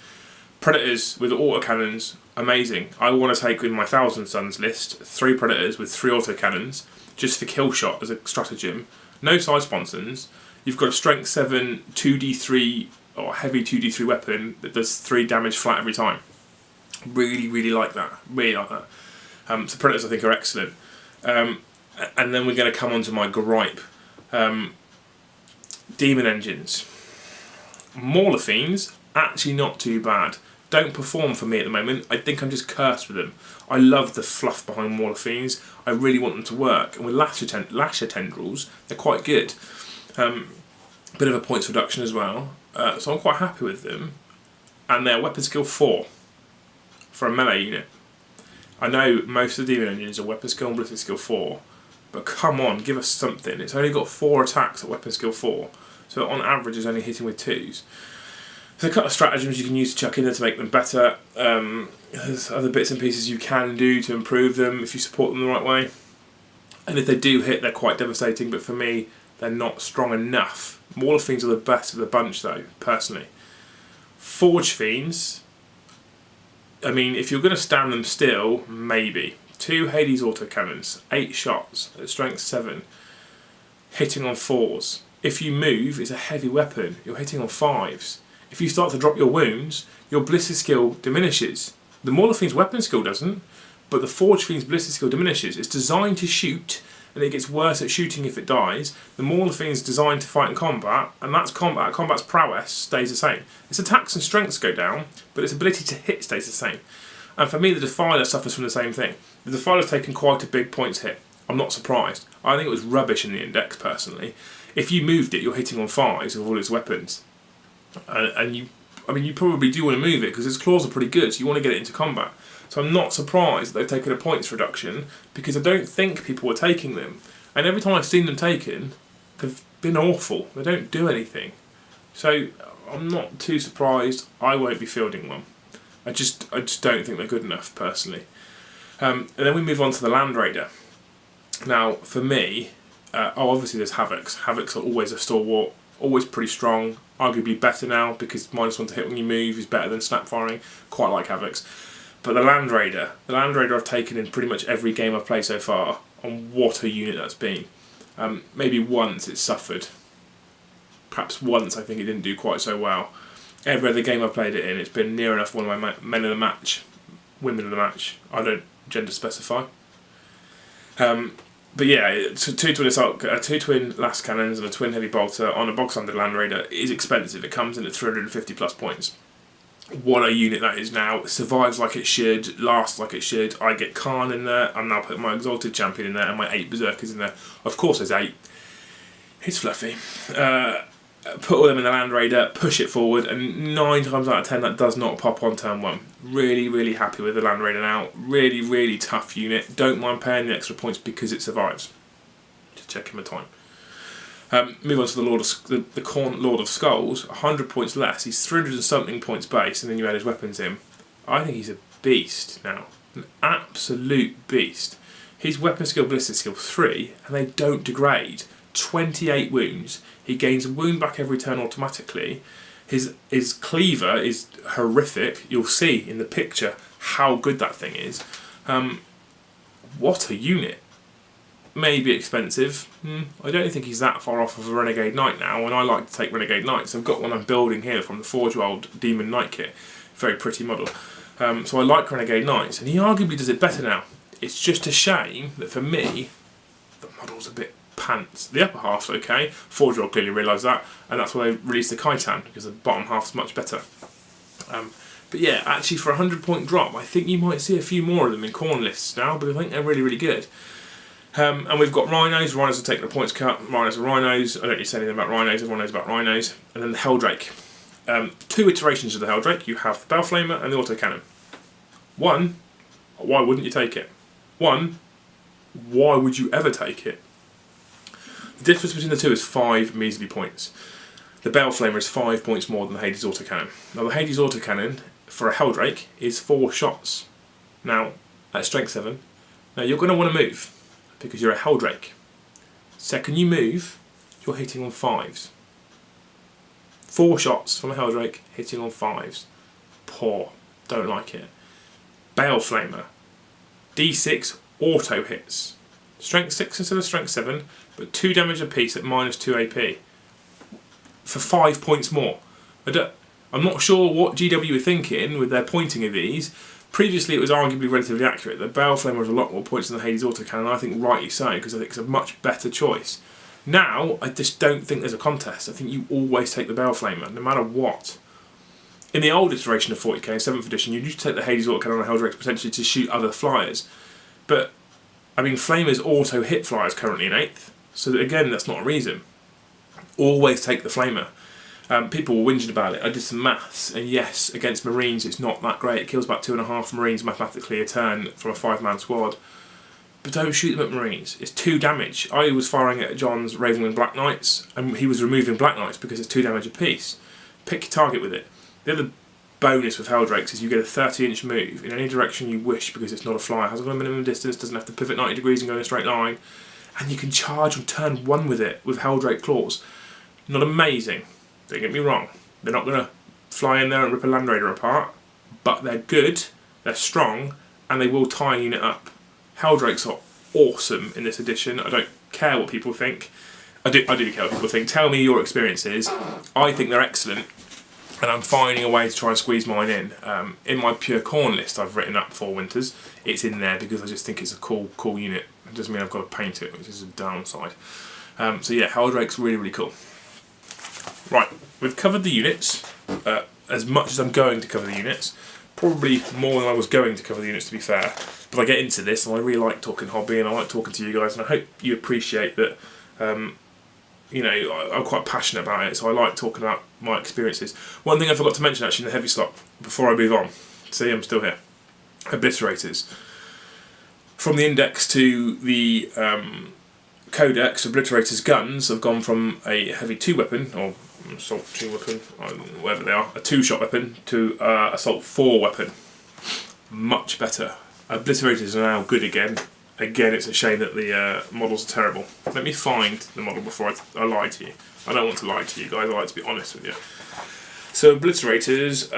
Predators with autocannons, amazing. I want to take in my Thousand Suns list 3 Predators with 3 autocannons, just for kill shot as a stratagem. No side sponsons. You've got a strength 7 2d3 or heavy 2d3 weapon that does 3 damage flat every time. Really, really like that. Really like that. So Predators I think are excellent. And then we're going to come on to my gripe. Demon Engines. Mauler Fiends, actually not too bad. Don't perform for me at the moment. I think I'm just cursed with them. I love the fluff behind Mauler Fiends. I really want them to work. And with Lasher Tendrils, they're quite good. Bit of a points reduction as well. So I'm quite happy with them. And they're weapon skill 4 for a melee unit. I know most of the Demon Engines are weapon skill and ballistic skill 4. But come on, give us something. It's only got 4 attacks at weapon skill 4. So on average it's only hitting with 2s. There's a couple of stratagems you can use to chuck in there to make them better. There's other bits and pieces you can do to improve them if you support them the right way. And if they do hit, they're quite devastating, but for me, they're not strong enough. Mauler Fiends are the best of the bunch though, personally. Forge Fiends, I mean, if you're going to stand them still, maybe. 2 Hades autocannons, 8 shots at strength 7, hitting on 4s. If you move, it's a heavy weapon, you're hitting on 5s. If you start to drop your wounds, your ballistic skill diminishes. The Mauler Fiend's weapon skill doesn't, but the Forge Fiend's ballistic skill diminishes. It's designed to shoot, and it gets worse at shooting if it dies. The Mauler Fiend's designed to fight in combat, and that's combat. Combat's prowess stays the same. Its attacks and strengths go down, but its ability to hit stays the same. And for me, the Defiler suffers from the same thing. The Defiler's taken quite a big points hit. I'm not surprised. I think it was rubbish in the index, personally. If you moved it, you're hitting on 5s with all its weapons. And you probably do want to move it because its claws are pretty good, so you want to get it into combat. So I'm not surprised that they've taken a points reduction because I don't think people were taking them. And every time I've seen them taken, they've been awful. They don't do anything. So I'm not too surprised. I won't be fielding one. I just don't think they're good enough, personally. And then we move on to the Land Raider. Now, for me, obviously there's Havocs. Havocs are always a stalwart, always pretty strong, arguably better now because -1 to hit when you move is better than snap firing. Quite like Havocs. But the Land Raider I've taken in pretty much every game I've played so far, and what a unit that's been. Maybe once it suffered. Perhaps once I think it didn't do quite so well. Every other game I've played it in, it's been near enough one of my men of the match, women of the match. I don't gender specify. But yeah, 2 twin assault, 2 twin last cannons and a twin heavy bolter on a box under Land Raider is expensive. It comes in at 350 plus points. What a unit that is now. It survives like it should, lasts like it should. I get Khan in there, I'm now putting my Exalted Champion in there, and my 8 Berserkers in there. Of course there's 8. It's fluffy. Put all them in the Land Raider, push it forward, and 9 times out of 10 that does not pop on turn 1. Really, really happy with the Land Raider now. Really, really tough unit. Don't mind paying the extra points because it survives. Just checking my time. Move on to the Khorne Lord of Skulls. 100 points less. He's 300 and something points base, and then you add his weapons in. I think he's a beast now. An absolute beast. His weapon skill, ballistic skill 3, and they don't degrade. 28 wounds. He gains a wound back every turn automatically. His cleaver is horrific. You'll see in the picture how good that thing is. What a unit. Maybe expensive. I don't think he's that far off of a Renegade Knight now, and I like to take Renegade Knights. I've got one I'm building here from the Forge World Demon Knight kit. Very pretty model. So I like Renegade Knights, and he arguably does it better now. It's just a shame that for me, the model's a bit pants. The upper half's okay. Forge World clearly realised that, and that's why they released the Khitan, because the bottom half's much better. But yeah, actually for a 100-point drop, I think you might see a few more of them in Khorne lists now, but I think they're really, really good. And we've got Rhinos. Rhinos will take the points cut. Rhinos are Rhinos. I don't need to say anything about Rhinos. Everyone knows about Rhinos. And then the Helldrake. 2 iterations of the Helldrake. You have the Bellflamer and the Autocannon. 1, why wouldn't you take it? 1, why would you ever take it? The difference between the two is 5 measly points. The Bellflamer is 5 points more than the Hades Autocannon. Now the Hades Autocannon, for a Helldrake, is 4 shots. Now, at strength 7, now you're going to want to move, because you're a Helldrake. Second you move, you're hitting on 5s. 4 shots from a Helldrake, hitting on 5s. Poor. Don't like it. Baleflamer. D6 auto hits. Strength 6 instead of strength 7, but 2 damage apiece at -2 AP. For 5 points more. I'm not sure what GW were thinking with their pointing of these. Previously it was arguably relatively accurate. The Baleflamer was a lot more points than the Hades Autocannon, and I think rightly so, because I think it's a much better choice. Now, I just don't think there's a contest. I think you always take the Baleflamer, no matter what. In the old iteration of 40k, in 7th edition, you used to take the Hades Autocannon and Helldrake potentially to shoot other flyers. But, I mean, Flamers auto hit flyers currently in 8th, so again, that's not a reason. Always take the Flamer. People were whinging about it. I did some maths, and yes, against Marines it's not that great. It kills about 2.5 Marines mathematically a turn from a 5-man squad. But don't shoot them at Marines. It's 2 damage. I was firing at John's Ravenwing Black Knights, and he was removing Black Knights because it's 2 damage apiece. Pick your target with it. The other bonus with Helldrakes is you get a 30-inch move in any direction you wish because it's not a flyer. It hasn't got a minimum distance, doesn't have to pivot 90 degrees and go in a straight line. And you can charge on turn 1 with it, with Helldrake Claws. Not amazing. Don't get me wrong, they're not going to fly in there and rip a Land Raider apart, but they're good, they're strong, and they will tie a unit up. Helldrakes are awesome in this edition. I don't care what people think. I do care what people think. Tell me your experiences. I think they're excellent, and I'm finding a way to try and squeeze mine in. In my pure Khorne list I've written up for Winters, it's in there because I just think it's a cool unit. It doesn't mean I've got to paint it, which is a downside. So yeah, Helldrake's really, really cool. Right, we've covered the units, as much as I'm going to cover the units. Probably more than I was going to cover the units, to be fair. But I get into this, and I really like talking hobby, and I like talking to you guys, and I hope you appreciate that, you know, I'm quite passionate about it, so I like talking about my experiences. One thing I forgot to mention, actually, in the heavy slot, before I move on. See, I'm still here. Obliterators. From the Index to the Codex, Obliterators guns have gone from a heavy 2 weapon, or assault 2 weapon, whatever they are, a 2-shot weapon, to assault 4 weapon. Much better. Obliterators are now good again. Again, it's a shame that the models are terrible. Let me find the model before I lie to you. I don't want to lie to you guys, I like to be honest with you. So Obliterators,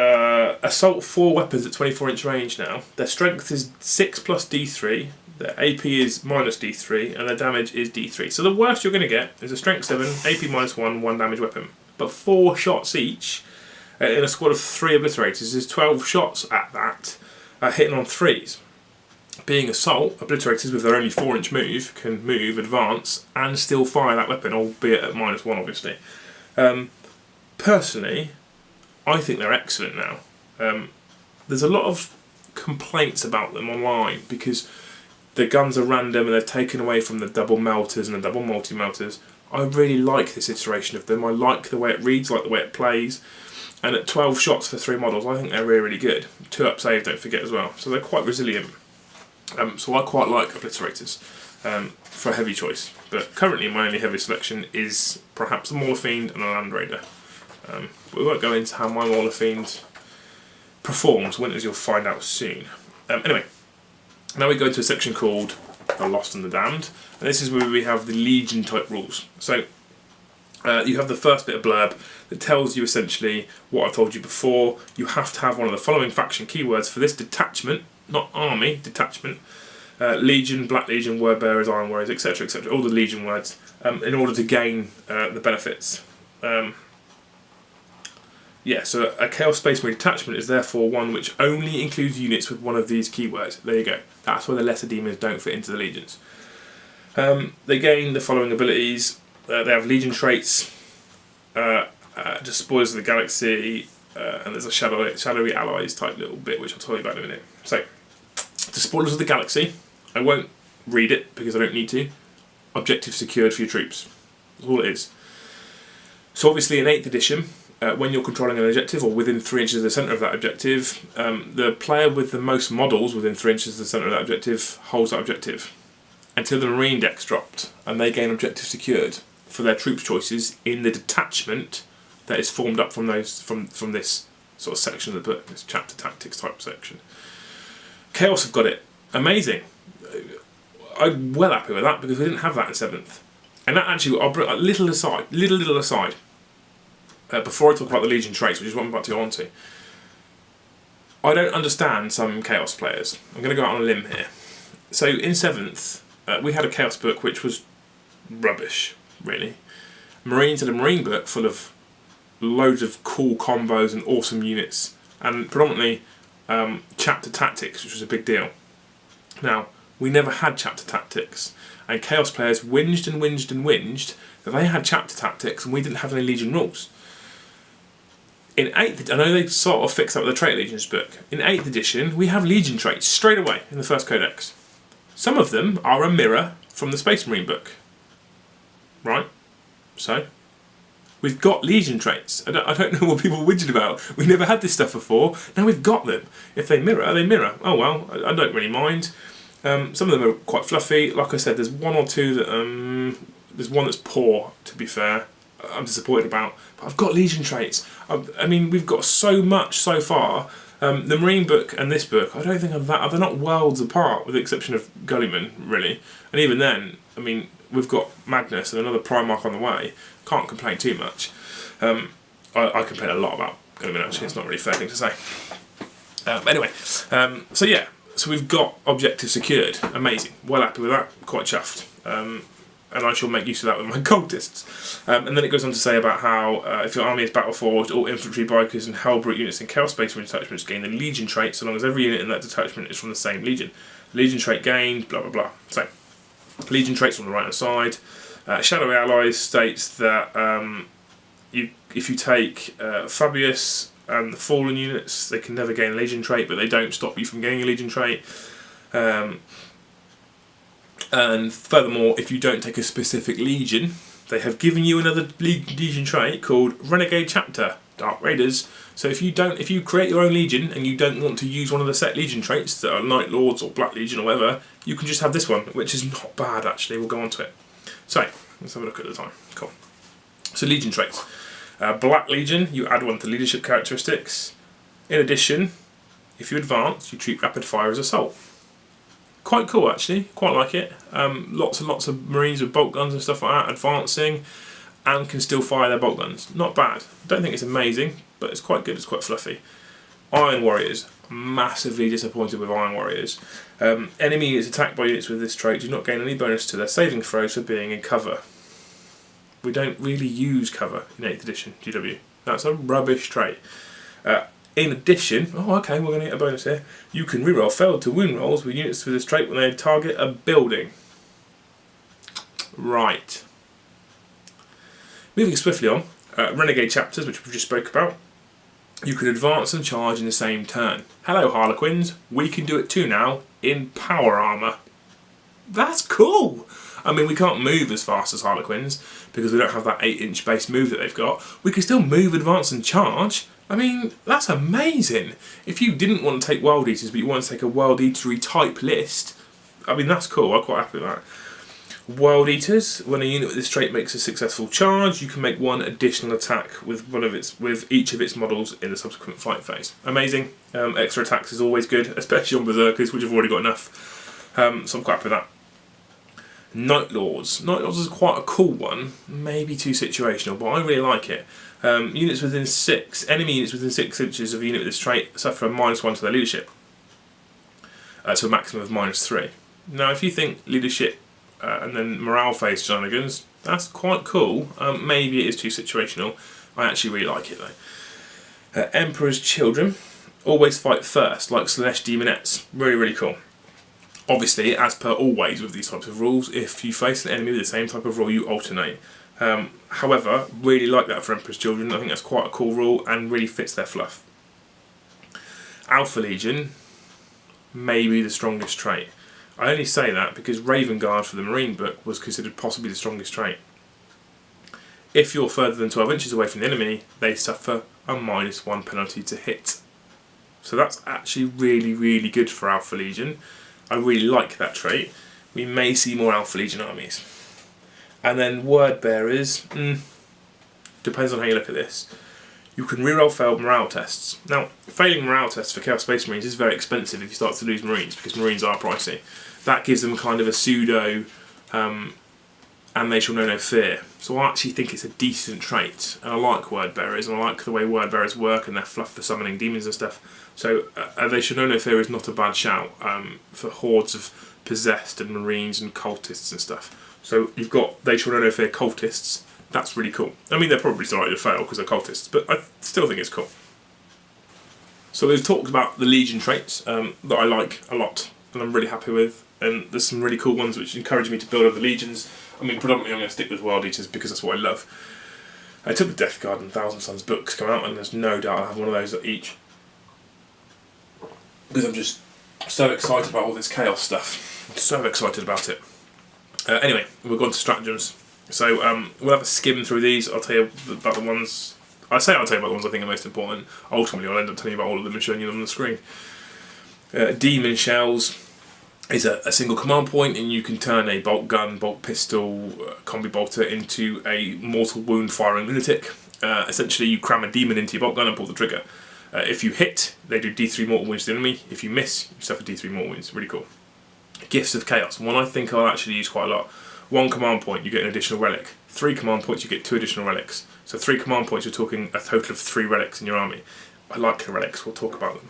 assault 4 weapons at 24-inch range now. Their strength is 6 plus D3. Their AP is minus D3, and their damage is D3. So the worst you're going to get is a strength 7, AP minus 1, 1 damage weapon. But 4 shots each, in a squad of 3 Obliterators, is 12 shots at that, hitting on 3s. Being assault, Obliterators with their only 4-inch move can move, advance, and still fire that weapon, albeit at minus 1 obviously. Personally, I think they're excellent now. There's a lot of complaints about them online because the guns are random and they're taken away from the double melters and the double multi-melters. I really like this iteration of them. I like the way it reads, I like the way it plays. And at 12 shots for 3 models, I think they're really, really good. 2 up save, don't forget as well. So they're quite resilient. So I quite like obliterators for a heavy choice. But currently my only heavy selection is perhaps a Mauler Fiend and a Land Raider. But we won't go into how my Mauler Fiend performs. When, as you'll find out soon. Anyway, now we go to a section called The Lost and the Damned. And this is where we have the Legion type rules. So you have the first bit of blurb that tells you essentially what I told you before. You have to have one of the following faction keywords for this detachment, not army, detachment. Legion, Black Legion, Word Bearers, Iron Warriors, etc, etc, all the Legion words, in order to gain the benefits. Yeah, so a Chaos Space Marine detachment is therefore one which only includes units with one of these keywords. There you go. That's where the lesser demons don't fit into the legions. They gain the following abilities. They have Legion traits, Despoilers of the Galaxy, and there's a Shadowy Allies type little bit which I'll tell you about in a minute. So, Despoilers of the Galaxy, I won't read it because I don't need to. Objective secured for your troops. That's all it is. So obviously in 8th edition, when you're controlling an objective or within 3 inches of the centre of that objective, the player with the most models within 3 inches of the centre of that objective holds that objective. Until the Marine deck's dropped and they gain objective secured for their troops choices in the detachment that is formed up from those from this sort of section of the book, this chapter tactics type section. Chaos have got it. Amazing. I'm well happy with that because we didn't have that in 7th. And that actually, I'll bring a little aside, before I talk about the Legion traits, which is what I'm about to go on to. I don't understand some Chaos players. I'm going to go out on a limb here. So in 7th, we had a Chaos book which was rubbish, really. Marines had a Marine book full of loads of cool combos and awesome units, and predominantly chapter tactics, which was a big deal. Now, we never had chapter tactics, and Chaos players whinged and whinged and whinged that they had chapter tactics and we didn't have any Legion rules. In 8th, I know they sort of fixed up the Trait Legions book. In 8th edition, we have Legion traits straight away in the first Codex. Some of them are a mirror from the Space Marine book. Right? So, we've got Legion traits. I don't know what people are whinging about. We never had this stuff before. Now we've got them. If they mirror, they mirror. Oh well, I don't really mind. Some of them are quite fluffy. Like I said, there's one or two that... there's one that's poor, to be fair. I'm disappointed about. But I've got Legion traits. I mean, we've got so much so far. The Marine book and this book, I don't think they're not worlds apart, with the exception of Gullyman, really. And even then, I mean, we've got Magnus and another Primarch on the way. Can't complain too much. I complain a lot about Gullyman, actually. It's not really a fair thing to say. Anyway, so yeah. So we've got objective secured. Amazing. Well happy with that. Quite chuffed. And I shall make use of that with my cultists. And then it goes on to say about how if your army is battle-forged, all infantry, bikers and Hellbrute units in Chaos Space Marine detachments gain the Legion trait so long as every unit in that detachment is from the same Legion. Legion trait gained, blah blah blah. So, Legion traits on the right hand side. Shadowy Allies states that if you take Fabius and the Fallen units, they can never gain a Legion trait, but they don't stop you from gaining a Legion trait. And furthermore, if you don't take a specific Legion, they have given you another Legion trait called Renegade Chapter, Dark Raiders. So if you create your own Legion and you don't want to use one of the set Legion traits that are Night Lords or Black Legion or whatever, you can just have this one, which is not bad actually. We'll go on to it. So let's have a look at the time. Cool. So Legion traits. Black Legion, you add one to leadership characteristics. In addition, if you advance, you treat rapid fire as assault. Quite cool actually, quite like it. Lots and lots of Marines with bolt guns and stuff like that advancing and can still fire their bolt guns. Not bad. Don't think it's amazing, but it's quite good, it's quite fluffy. Iron Warriors, massively disappointed with Iron Warriors. Enemy units attacked by units with this trait do not gain any bonus to their saving throws for being in cover. We don't really use cover in 8th edition GW. That's a rubbish trait. In addition, oh okay, we're going to get a bonus here. You can reroll failed to wound rolls with units with this trait when they target a building. Right. Moving swiftly on, Renegade Chapters, which we just spoke about. You can advance and charge in the same turn. Hello Harlequins, we can do it too now in power armour. That's cool! I mean, we can't move as fast as Harlequins because we don't have that 8-inch base move that they've got. We can still move, advance and charge. I mean, that's amazing. If you didn't want to take Wild Eaters but you want to take a Wild Eatery type list, I mean, that's cool. I'm quite happy with that. Wild Eaters, when a unit with this trait makes a successful charge, you can make one additional attack with each of its models in the subsequent fight phase. Amazing. Extra attacks is always good, especially on Berserkers, which have already got enough. So I'm quite happy with that. Night Lords. Night Lords is quite a cool one, maybe too situational, but I really like it. Enemy units within 6 inches of a unit with this trait suffer a -1 to their leadership, to a maximum of -3. Now, if you think leadership and then morale phase shenanigans, that's quite cool. Maybe it is too situational. I actually really like it though. Emperor's Children always fight first, like Slanesh Demonettes. Really, really cool. Obviously, as per always with these types of rules, if you face an enemy with the same type of rule, you alternate. However, really like that for Emperor's Children. I think that's quite a cool rule and really fits their fluff. Alpha Legion, maybe the strongest trait. I only say that because Raven Guard for the Marine book was considered possibly the strongest trait. If you're further than 12 inches away from the enemy, they suffer a -1 penalty to hit. So that's actually really, really good for Alpha Legion. I really like that trait. We may see more Alpha Legion armies. And then Word Bearers, depends on how you look at this. You can reroll failed morale tests. Now, failing morale tests for Chaos Space Marines is very expensive if you start to lose Marines, because Marines are pricey. That gives them kind of a pseudo, and they shall know no fear. So I actually think it's a decent trait, and I like Word Bearers, and I like the way Word Bearers work and their fluff for summoning demons and stuff. So they shall know no fear is not a bad shout for hordes of possessed and Marines and cultists and stuff. So you've got they shall know no fear cultists. That's really cool. I mean, they're probably starting to fail because they're cultists, but I still think it's cool. So we've talked about the Legion traits that I like a lot and I'm really happy with, and there's some really cool ones which encourage me to build other Legions. I mean, predominantly I'm going to stick with Wild Eaters because that's what I love. I took the Death Guard and Thousand Suns books come out, and there's no doubt I'll have one of those each. Because I'm just so excited about all this chaos stuff. I'm so excited about it. Anyway, we'll go on to stratagems. So we'll have a skim through these. I'll tell you about the ones. I'll tell you about the ones I think are most important. Ultimately, I'll end up telling you about all of them and showing you them on the screen. Demon Shells is a single command point, and you can turn a bolt gun, bolt pistol, combi bolter into a mortal wound firing lunatic. Essentially, you cram a demon into your bolt gun and pull the trigger. If you hit, they do D3 mortal wounds to the enemy. If you miss, you suffer D3 mortal wounds. Really cool. Gifts of Chaos. One I think I'll actually use quite a lot. 1 command point, you get an additional relic. 3 command points, you get 2 additional relics. So 3 command points, you're talking a total of 3 relics in your army. I like the relics, we'll talk about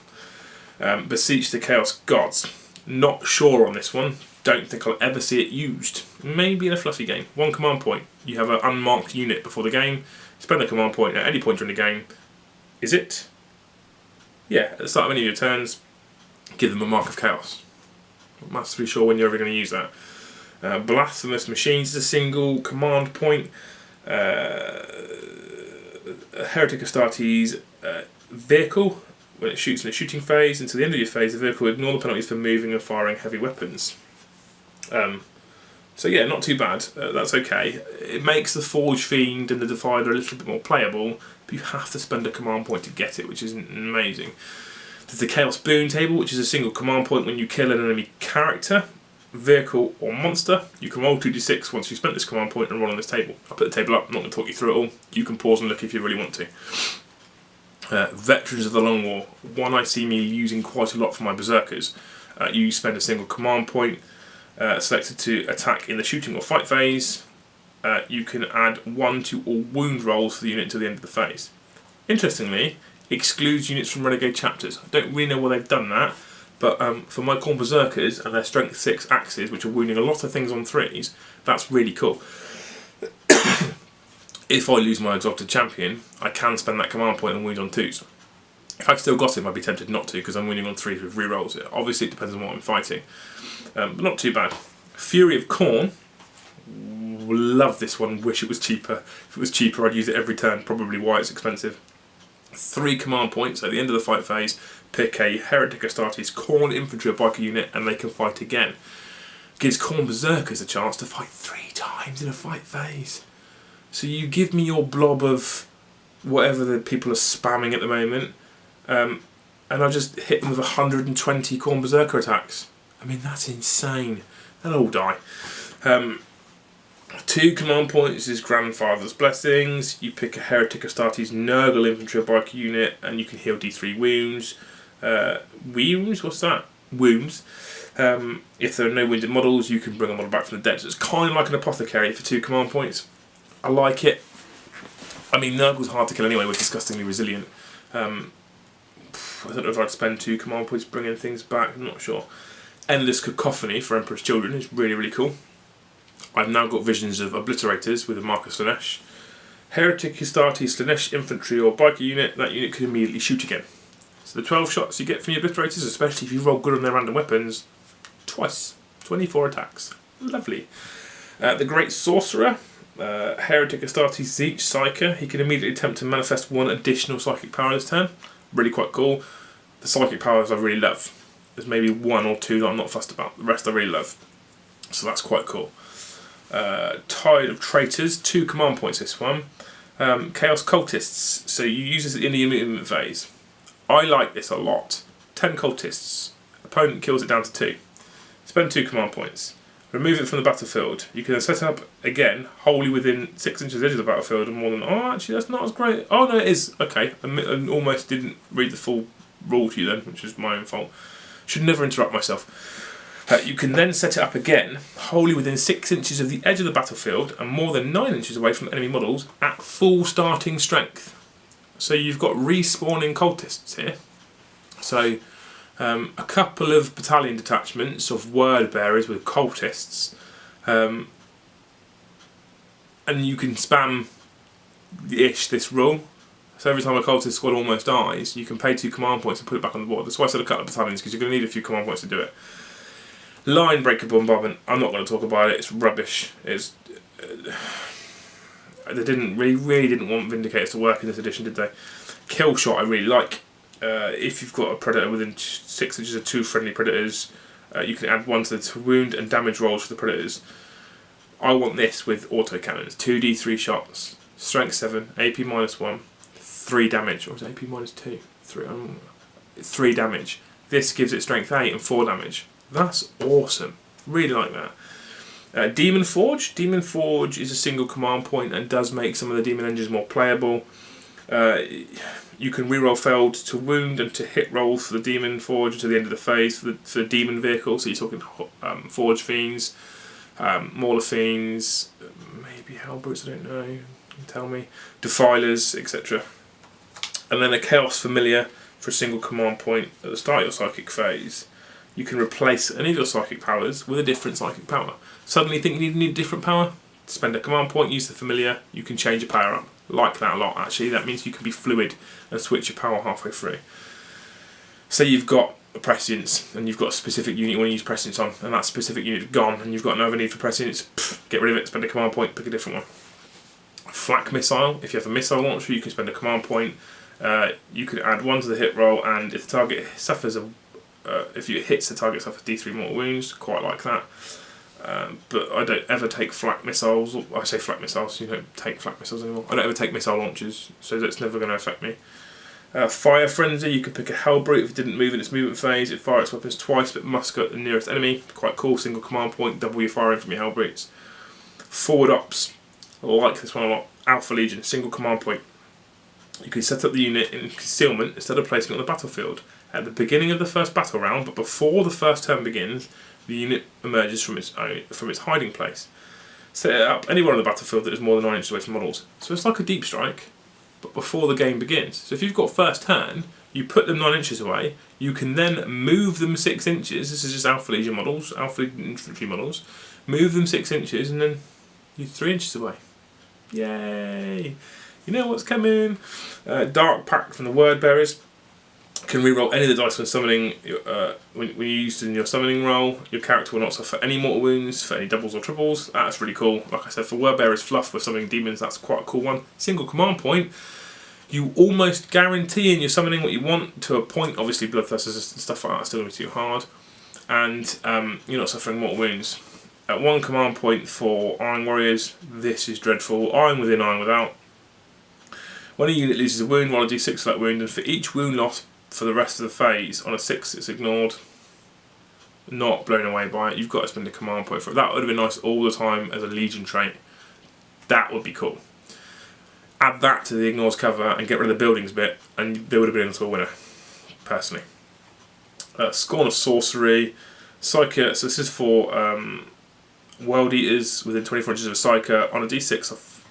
them. Beseech the Chaos Gods. Not sure on this one. Don't think I'll ever see it used. Maybe in a fluffy game. 1 command point. You have an unmarked unit before the game. Spend the command point at any point during the game. Is it? Yeah, at the start of any of your turns, give them a mark of chaos. I'm not really sure when you're ever going to use that. Blasphemous Machines is a single command point. Heretic Astartes vehicle, when it shoots in its shooting phase, until the end of your phase, the vehicle will ignore the penalties for moving and firing heavy weapons. So yeah, not too bad. That's okay. It makes the Forge Fiend and the Divider a little bit more playable, but you have to spend a command point to get it, which is amazing. There's the Chaos Boon table, which is a single command point when you kill an enemy character, vehicle or monster. You can roll 2d6 once you've spent this command point and roll on this table. I'll put the table up, I'm not going to talk you through it all. You can pause and look if you really want to. Veterans of the Long War. One I see me using quite a lot for my Berserkers. You spend a single command point selected to attack in the shooting or fight phase. You can add 1 to all wound rolls for the unit until the end of the phase. Interestingly, excludes units from Renegade chapters. I don't really know why they've done that, but for my Khorne Berserkers and their Strength 6 axes, which are wounding a lot of things on 3s, that's really cool. If I lose my Exalted Champion, I can spend that command point and wound on 2s. If I've still got him, I'd be tempted not to, because I'm wounding on 3s with rerolls. Obviously, it depends on what I'm fighting, but not too bad. Fury of Khorne. Love this one, wish it was cheaper. If it was cheaper, I'd use it every turn, probably why it's expensive. 3 command points at the end of the fight phase. Pick a Heretic Astartes Khorne infantry or biker unit and they can fight again. Gives Khorne Berserkers a chance to fight 3 times in a fight phase. So you give me your blob of whatever the people are spamming at the moment, and I just hit them with 120 Khorne Berserker attacks. I mean, that's insane. They'll all die. 2 command points is Grandfather's Blessings. You pick a Heretic Astartes Nurgle infantry or biker unit and you can heal D3 wounds. Wounds? What's that? Wounds. If there are no wounded models, you can bring a model back from the dead. So it's kind of like an apothecary for 2 command points. I like it. I mean, Nurgle's hard to kill anyway, we're disgustingly resilient. I don't know if I'd spend 2 command points bringing things back, I'm not sure. Endless Cacophony for Emperor's Children is really, really cool. I've now got visions of Obliterators with a Marcus Slanesh. Heretic Astartes Slanesh infantry or biker unit, that unit can immediately shoot again. So the 12 shots you get from your Obliterators, especially if you roll good on their random weapons, twice. 24 attacks. Lovely. The Great Sorcerer, Heretic Astartes Zeech Psyker. He can immediately attempt to manifest 1 additional psychic power this turn. Really quite cool. The psychic powers I really love. There's maybe 1 or 2 that I'm not fussed about. The rest I really love. So that's quite cool. Tide of Traitors, 2 command points this one. Chaos Cultists, so you use this at the end of your movement phase. I like this a lot. 10 Cultists. Opponent kills it down to 2. Spend 2 command points. Remove it from the battlefield. You can then set it up again, wholly within 6 inches of the edge of the battlefield and more than... Oh, actually that's not as great. Oh no, it is. Okay, I almost didn't read the full rule to you then, which is my own fault. Should never interrupt myself. You can then set it up again, wholly within 6 inches of the edge of the battlefield and more than 9 inches away from enemy models at full starting strength. So you've got respawning cultists here. So a couple of battalion detachments of word bearers with cultists, and you can spam this rule. So every time a cultist squad almost dies, you can pay 2 command points and put it back on the board. That's why I said a couple of battalions, because you're going to need a few command points to do it. Line Breaker Bombardment, I'm not going to talk about it, it's rubbish. It's they really didn't want Vindicators to work in this edition, did they? Kill Shot I really like. If you've got a Predator within 6 inches of 2 friendly Predators, you can add 1 to the wound and damage rolls for the Predators. I want this with autocannons. 2d3 shots, strength 7, AP -1, 3 damage, or was it AP -2? 3 damage. This gives it strength 8 and 4 damage. That's awesome. Really like that. Demon Forge. Demon Forge is a single command point and does make some of the demon engines more playable. You can reroll failed to wound and to hit rolls for the Demon Forge to the end of the phase for the demon vehicle. So you're talking Forge Fiends, Mauler Fiends, maybe Hellbrutes, I don't know. You can tell me. Defilers, etc. And then a Chaos Familiar for a single command point at the start of your psychic phase. You can replace any of your psychic powers with a different psychic power. Suddenly think you need a different power? Spend a command point, use the familiar, you can change your power up. Like that a lot actually, that means you can be fluid and switch your power halfway through. Say you've got a prescience and you've got a specific unit you want to use prescience on, and that specific unit is gone and you've got no other need for prescience, get rid of it, spend a command point, pick a different one. Flak Missile, if you have a missile launcher you can spend a command point. You can add 1 to the hit roll, and if the target suffers if it hits the target suffers D3 mortal wounds, quite like that. But I don't ever take flak missiles. I say flak missiles, you don't take flak missiles anymore. I don't ever take missile launchers, so that's never going to affect me. Fire Frenzy, you can pick a Hellbrute if it didn't move in its movement phase. It fires its weapons twice, but must go at the nearest enemy. Quite cool, single command point, double your firing from your Hellbrutes. Forward Ops, I like this one a lot. Alpha Legion, single command point. You can set up the unit in concealment instead of placing it on the battlefield. At the beginning of the first battle round, but before the first turn begins, the unit emerges from its hiding place. Set it up anywhere on the battlefield that is more than 9 inches away from models. So it's like a deep strike, but before the game begins. So if you've got first turn, you put them 9 inches away, you can then move them 6 inches. This is just Alpha Legion models, Alpha Legion infantry models. Move them 6 inches and then you're 3 inches away. Yay! You know what's coming. Dark Pact from the Word Bearers. Can reroll any of the dice when summoning. When you use it in your summoning roll, your character will not suffer any mortal wounds for any doubles or triples. That's really cool. Like I said, for Word Bearers fluff with summoning demons, that's quite a cool one. Single command point. you almost guaranteeing you're summoning what you want to a point. Obviously Bloodthirsters and stuff like that are still going to be too hard, and you're not suffering mortal wounds. At 1 command point for Iron Warriors, this is dreadful. Iron within, Iron without. When a unit loses a wound, roll a d6 for that wound, and for each wound loss for the rest of the phase, on a 6 it's ignored. Not blown away by it. You've got to spend a command point for it. That would have been nice all the time as a Legion trait. That would be cool. Add that to the ignores cover and get rid of the buildings bit, and they would have been into a winner, personally. Scorn of Sorcery. Psyker, so this is for World Eaters within 24 inches of a Psyker. On a d6,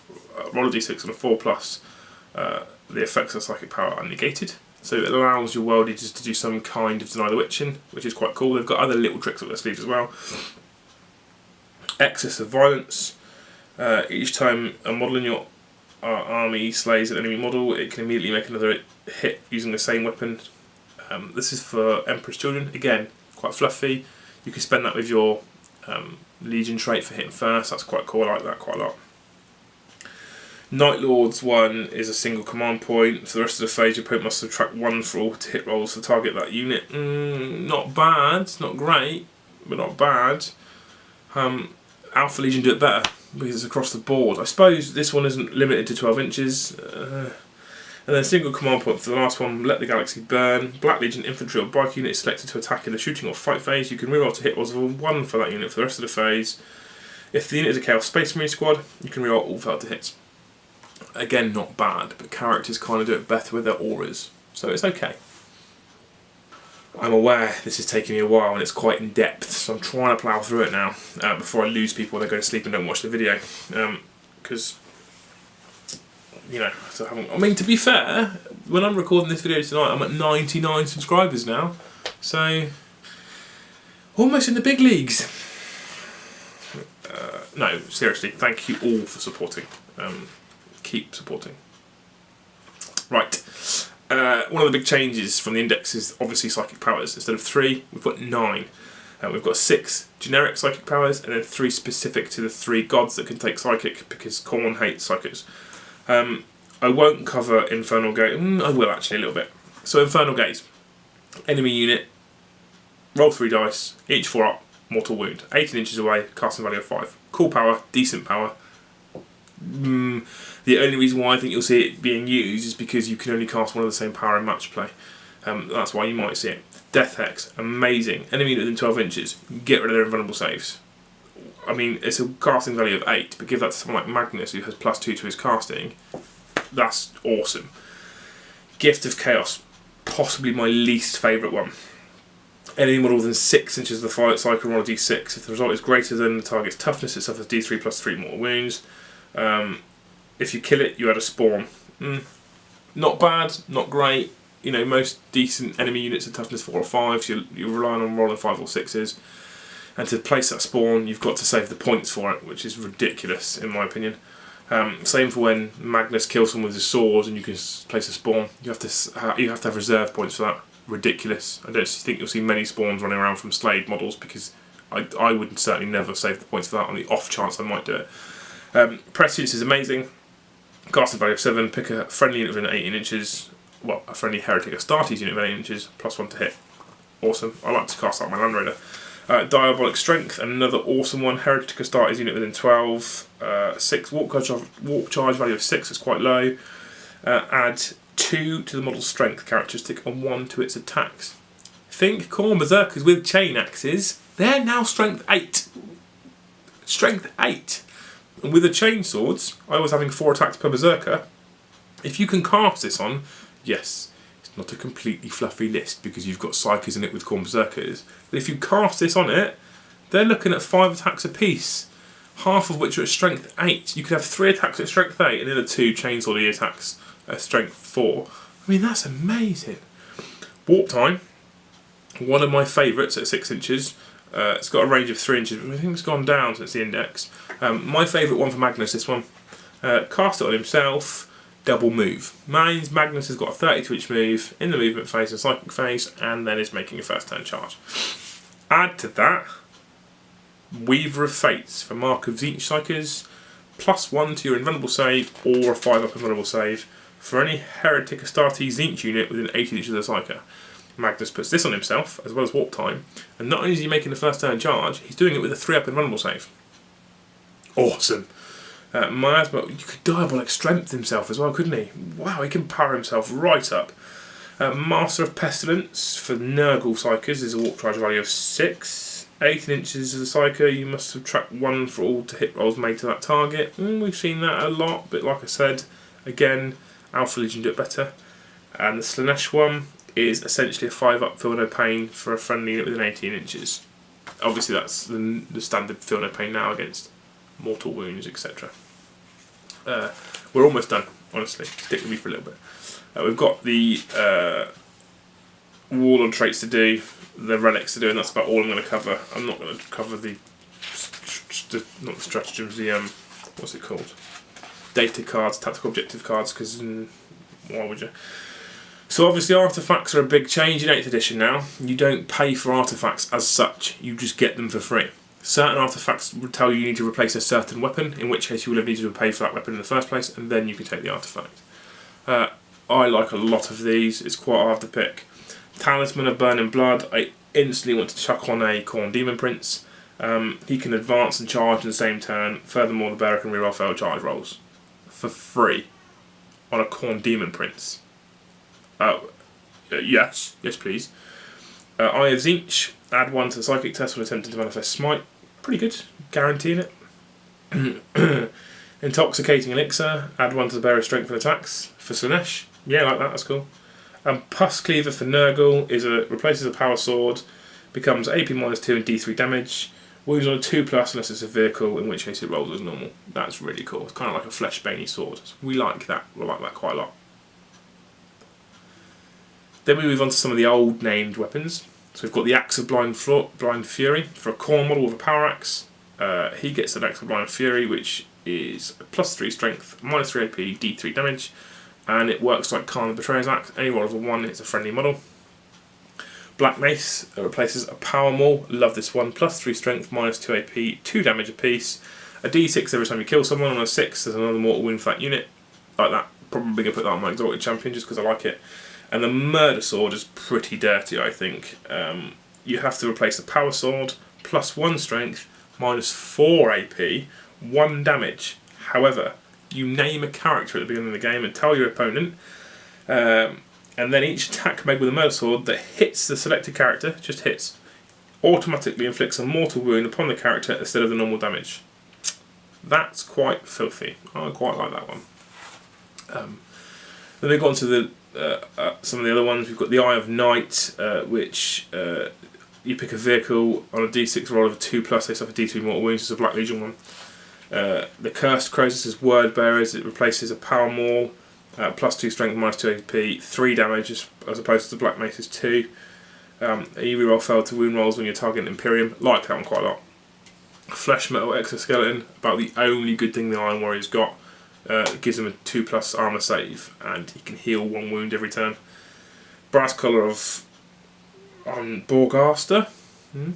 roll a d6 on a 4+, the effects of Psychic Power are negated. So it allows your World Eaters to do some kind of Deny the Witching, which is quite cool. They've got other little tricks up their sleeves as well. Excess of Violence. Each time a model in your army slays an enemy model, it can immediately make another hit using the same weapon. This is for Emperor's Children. Again, quite fluffy. You can spend that with your Legion trait for hitting first. That's quite cool. I like that quite a lot. Night Lord's one is a single command point. For the rest of the phase, your opponent must subtract 1 for all hit rolls to target that unit. Not bad. Not great, but not bad. Alpha Legion do it better because it's across the board. I suppose this one isn't limited to 12 inches. And then single command point for the last one, Let the Galaxy Burn. Black Legion infantry or bike unit is selected to attack in the shooting or fight phase. You can reroll to hit rolls of 1 for that unit for the rest of the phase. If the unit is a Chaos Space Marine squad, you can reroll all failed to hits. Again, not bad, but characters kind of do it better with their auras, so it's okay. I'm aware this is taking me a while and it's quite in depth, so I'm trying to plough through it now before I lose people when they go to sleep and don't watch the video. Because, you know, I mean, to be fair, when I'm recording this video tonight, I'm at 99 subscribers now, so almost in the big leagues. No, seriously, thank you all for supporting. Keep supporting. Right. One of the big changes from the index is obviously psychic powers. Instead of 3, we've got 9. We've got 6 generic psychic powers and then 3 specific to the 3 gods that can take psychic, because Khorne hates psychics. I won't cover Infernal Gaze. I will actually a little bit. So Infernal Gaze. Enemy unit. Roll 3 dice. Each 4 up. Mortal wound. 18 inches away. Casting value of 5. Cool power. Decent power. The only reason why I think you'll see it being used is because you can only cast one of the same power in match play. That's why you might see it. Death Hex, amazing. Enemy within 12 inches, get rid of their invulnerable saves. I mean, it's a casting value of 8, but give that to someone like Magnus who has +2 to his casting. That's awesome. Gift of Chaos, possibly my least favourite one. Enemy model within 6 inches of the fight cycle, roll a d6. If the result is greater than the target's toughness, it suffers d3 plus 3 mortal wounds. If you kill it, you add a spawn. Not bad, not great. You know, most decent enemy units are toughness 4 or 5, so you're relying on rolling 5 or 6s. And to place that spawn, you've got to save the points for it, which is ridiculous in my opinion. Same for when Magnus kills someone with his sword and you can place a spawn. You have to have reserve points for that. Ridiculous. I don't think you'll see many spawns running around from Slade models, because I would certainly never save the points for that on the off chance I might do it. Prescience is amazing. Casting value of 7. Pick a friendly unit within 18 inches. Well, a friendly Heretic Astartes unit within 18 inches. +1 to hit. Awesome. I like to cast out my Land Raider. Diabolic Strength, another awesome one. Heretic Astartes unit within 12. 6 warp charge value of 6 is quite low. Add 2 to the model's strength characteristic and 1 to its attacks. Think Khorne Berserkers with chain axes. They're now strength 8. Strength 8. And with the chain swords, I was having 4 attacks per Berserker. If you can cast this on, yes, it's not a completely fluffy list because you've got Psykers in it with Khorne Berserkers. But if you cast this on it, they're looking at 5 attacks apiece, half of which are at strength 8. You could have 3 attacks at strength 8 and the other 2 chainsword attacks at strength 4. I mean, that's amazing. Warp Time, one of my favourites at 6 inches. It's got a range of 3 inches, but I think it's gone down since the index. My favourite one for Magnus, this one. Cast it on himself, double move. Magnus has got a 32-inch move in the movement phase and psychic phase, and then is making a first turn charge. Add to that Weaver of Fates for Mark of Tzeentch Psykers, +1 to your invulnerable save, or a 5-up invulnerable save for any Heretic Astartes Zinch unit within 18 inches of the Psyker. Magnus puts this on himself, as well as warp time, and not only is he making the first turn charge, he's doing it with a 3-up invulnerable save. Awesome! Miasma, you could Diabolic Strength himself as well, couldn't he? Wow, he can power himself right up. Master of Pestilence for Nurgle Psykers is a warp charge value of 6. 18 inches of the Psyker, you must subtract 1 for all to hit rolls made to that target. We've seen that a lot, but like I said, again, Alpha Legion do it better. And the Slanesh one is essentially a 5-up Feel No Pain for a friendly unit within 18 inches. Obviously that's the standard Feel No Pain now against mortal wounds, etc. We're almost done, honestly. Stick with me for a little bit. We've got the Warlord traits to do, the relics to do, and that's about all I'm going to cover. I'm not going to cover the not the stratagems, the what's it called? Data cards, tactical objective cards, because why would you? So obviously artifacts are a big change in 8th edition now. You don't pay for artifacts as such, you just get them for free. Certain artifacts will tell you need to replace a certain weapon, in which case you will have needed to pay for that weapon in the first place, and then you can take the artifact. I like a lot of these, it's quite hard to pick. Talisman of Burning Blood, I instantly want to chuck on a Khorne Demon Prince. He can advance and charge in the same turn. Furthermore, the bearer can reroll failed charge rolls for free on a Khorne Demon Prince. Yes please. Eye of Zinch, add 1 to the psychic test when attempting to manifest Smite. Pretty good, guaranteeing it. Intoxicating Elixir, add 1 to the bearer's strength and attacks for Slanesh. Yeah, I like that, that's cool. Pus Cleaver for Nurgle replaces a power sword, becomes AP -2 and D3 damage. Wounds on a 2+ unless it's a vehicle, in which case it rolls as normal. That's really cool. It's kind of like a Flesh Baney sword. We like that. We like that quite a lot. Then we move on to some of the old named weapons. So we've got the Axe of Blind Fury for a Khorne model with a power axe. He gets an Axe of Blind Fury, which is a +3 strength, -3 AP, D3 damage, and it works like Khan the Betrayer's Axe. Any roll of a 1, it's a friendly model. Black Mace replaces a Power Maul. Love this one. +3 strength, -2 AP, 2 damage apiece. A D6 every time you kill someone. On a 6, there's another mortal wound for that unit. Like that. Probably going to put that on my Exalted Champion just because I like it. And the Murder Sword is pretty dirty, I think. You have to replace the Power Sword, +1 strength, -4 AP, 1 damage. However, you name a character at the beginning of the game and tell your opponent, and then each attack made with a Murder Sword that hits the selected character, just hits, automatically inflicts a mortal wound upon the character instead of the normal damage. That's quite filthy. I quite like that one. Then we go on to the some of the other ones. We've got the Eye of Night, which you pick a vehicle on a D6 roll of a 2+, they suffer D3 mortal wounds. It's a Black Legion one. The Cursed Crows is Word Bearers. It replaces a Power Maul, +2 strength, -2 AP, 3 damage as opposed to the Black Mace's 2. You reroll failed to wound rolls when you're targeting Imperium. Like that one quite a lot. Flesh Metal Exoskeleton, about the only good thing the Iron Warrior's got. It gives him a 2+ armour save, and he can heal 1 wound every turn. Brass Collar of Borgaster,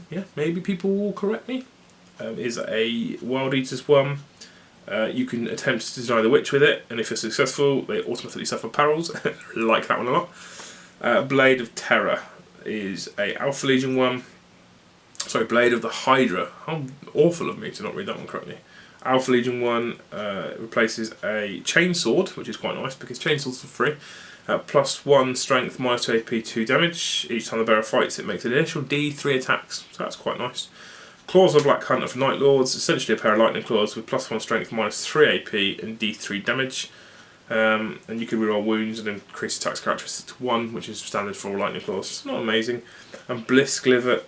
yeah, maybe people will correct me, is a Wild Eaters one. You can attempt to deny the Witch with it, and if you're successful, they automatically suffer perils. Like that one a lot. Blade of Terror is a Alpha Legion one. Sorry, Blade of the Hydra. How awful of me to not read that one correctly. Alpha Legion 1 replaces a Chainsword, which is quite nice because Chainswords are free. +1 strength, -2 AP, 2 damage. Each time the bearer fights, it makes an initial D3 attacks, so that's quite nice. Claws of Black Hunter for Night Lords, essentially a pair of lightning claws with +1 strength, -3 AP, and D3 damage. And you can reroll wounds and increase attacks characteristic to 1, which is standard for all lightning claws. It's not amazing. And Bliss Giver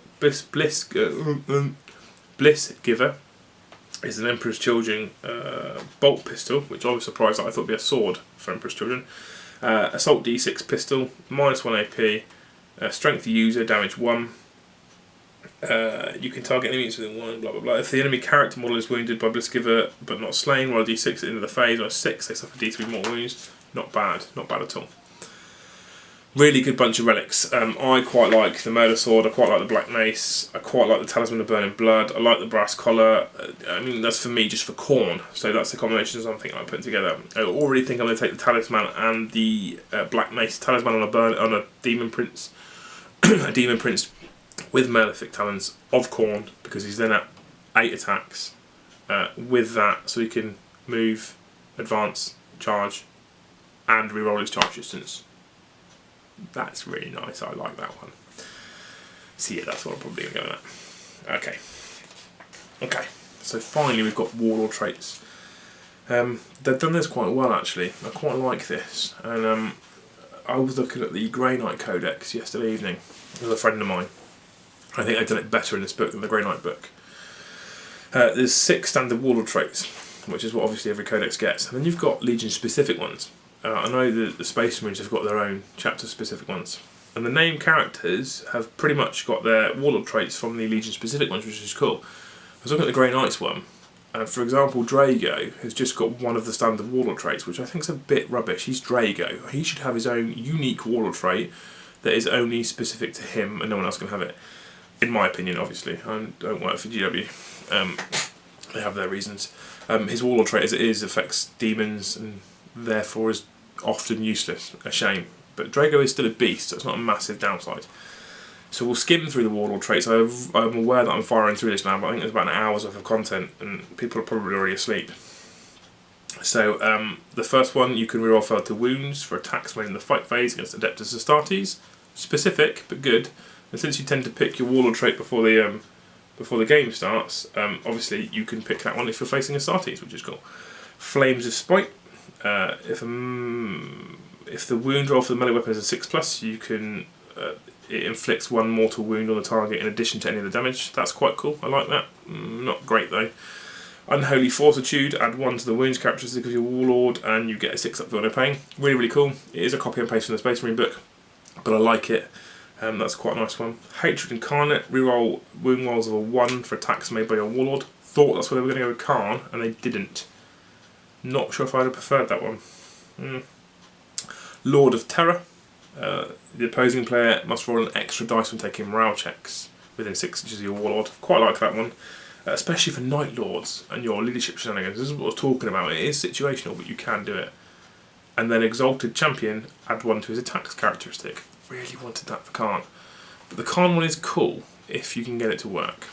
is an Emperor's Children bolt pistol, which I was surprised that I thought would be a sword for Emperor's Children. Assault D6 pistol, -1 AP, strength user, damage 1. You can target enemies within 1, blah blah blah. If the enemy character model is wounded by Blissgiver but not slain, roll a D6 at the end of the phase. On a 6, they suffer D3 mortal wounds. Not bad at all. Really good bunch of relics. I quite like the Murder Sword, I quite like the Black Mace, I quite like the Talisman of Burning Blood, I like the Brass Collar. I mean, that's for me just for Khorne, so that's the combinations I'm thinking I'm putting together. I already think I'm going to take the Talisman and the Black Mace. Talisman on a Demon Prince, a Demon Prince with Malefic Talons of Khorne, because he's then at 8 attacks with that, so he can move, advance, charge, and reroll his charge distance. That's really nice, I like that one. So yeah, that's what I'm probably going to go with that. Okay, so finally we've got Warlord traits. They've done this quite well actually, I quite like this. And I was looking at the Grey Knight Codex yesterday evening with a friend of mine. I think they've done it better in this book than the Grey Knight book. There's 6 standard Warlord traits, which is what obviously every Codex gets. And then you've got Legion specific ones. I know that the Space Marines have got their own chapter specific ones, and the named characters have pretty much got their Warlord traits from the Legion specific ones, which is cool. I was looking at the Grey Knights one, and for example Drago has just got one of the standard Warlord traits, which I think is a bit rubbish. He's Drago, he should have his own unique Warlord trait that is only specific to him and no one else can have it, in my opinion obviously. I don't work for GW, they have their reasons. His Warlord trait as it is affects demons and therefore is often useless, a shame. But Drago is still a beast, so it's not a massive downside. So we'll skim through the Warlord traits. I'm aware that I'm firing through this now, but I think there's about an hour's worth of content and people are probably already asleep. So the first one, you can reroll failed to wounds for attacks made in the fight phase against Adeptus Astartes. Specific, but good. And since you tend to pick your Warlord trait before the game starts, obviously you can pick that one if you're facing Astartes, which is cool. Flames of Spite. If the wound roll for the melee weapon is a 6+, you can it inflicts 1 mortal wound on the target in addition to any of the damage. That's quite cool, I like that. Not great though. Unholy Fortitude, add 1 to the wounds characteristic of your Warlord and you get a 6 up for no pain. Really, really cool. It is a copy and paste from the Space Marine book, but I like it. That's quite a nice one. Hatred Incarnate, reroll wound rolls of a 1 for attacks made by your Warlord. Thought that's where they were going to go with Kharn, and they didn't. Not sure if I'd have preferred that one. Lord of Terror. The opposing player must roll an extra dice when taking morale checks within 6 inches of your Warlord. Quite like that one. Especially for Night Lords and your leadership shenanigans. This is what I was talking about. It is situational, but you can do it. And then Exalted Champion, add 1 to his attacks characteristic. Really wanted that for Kharn. But the Kharn one is cool if you can get it to work.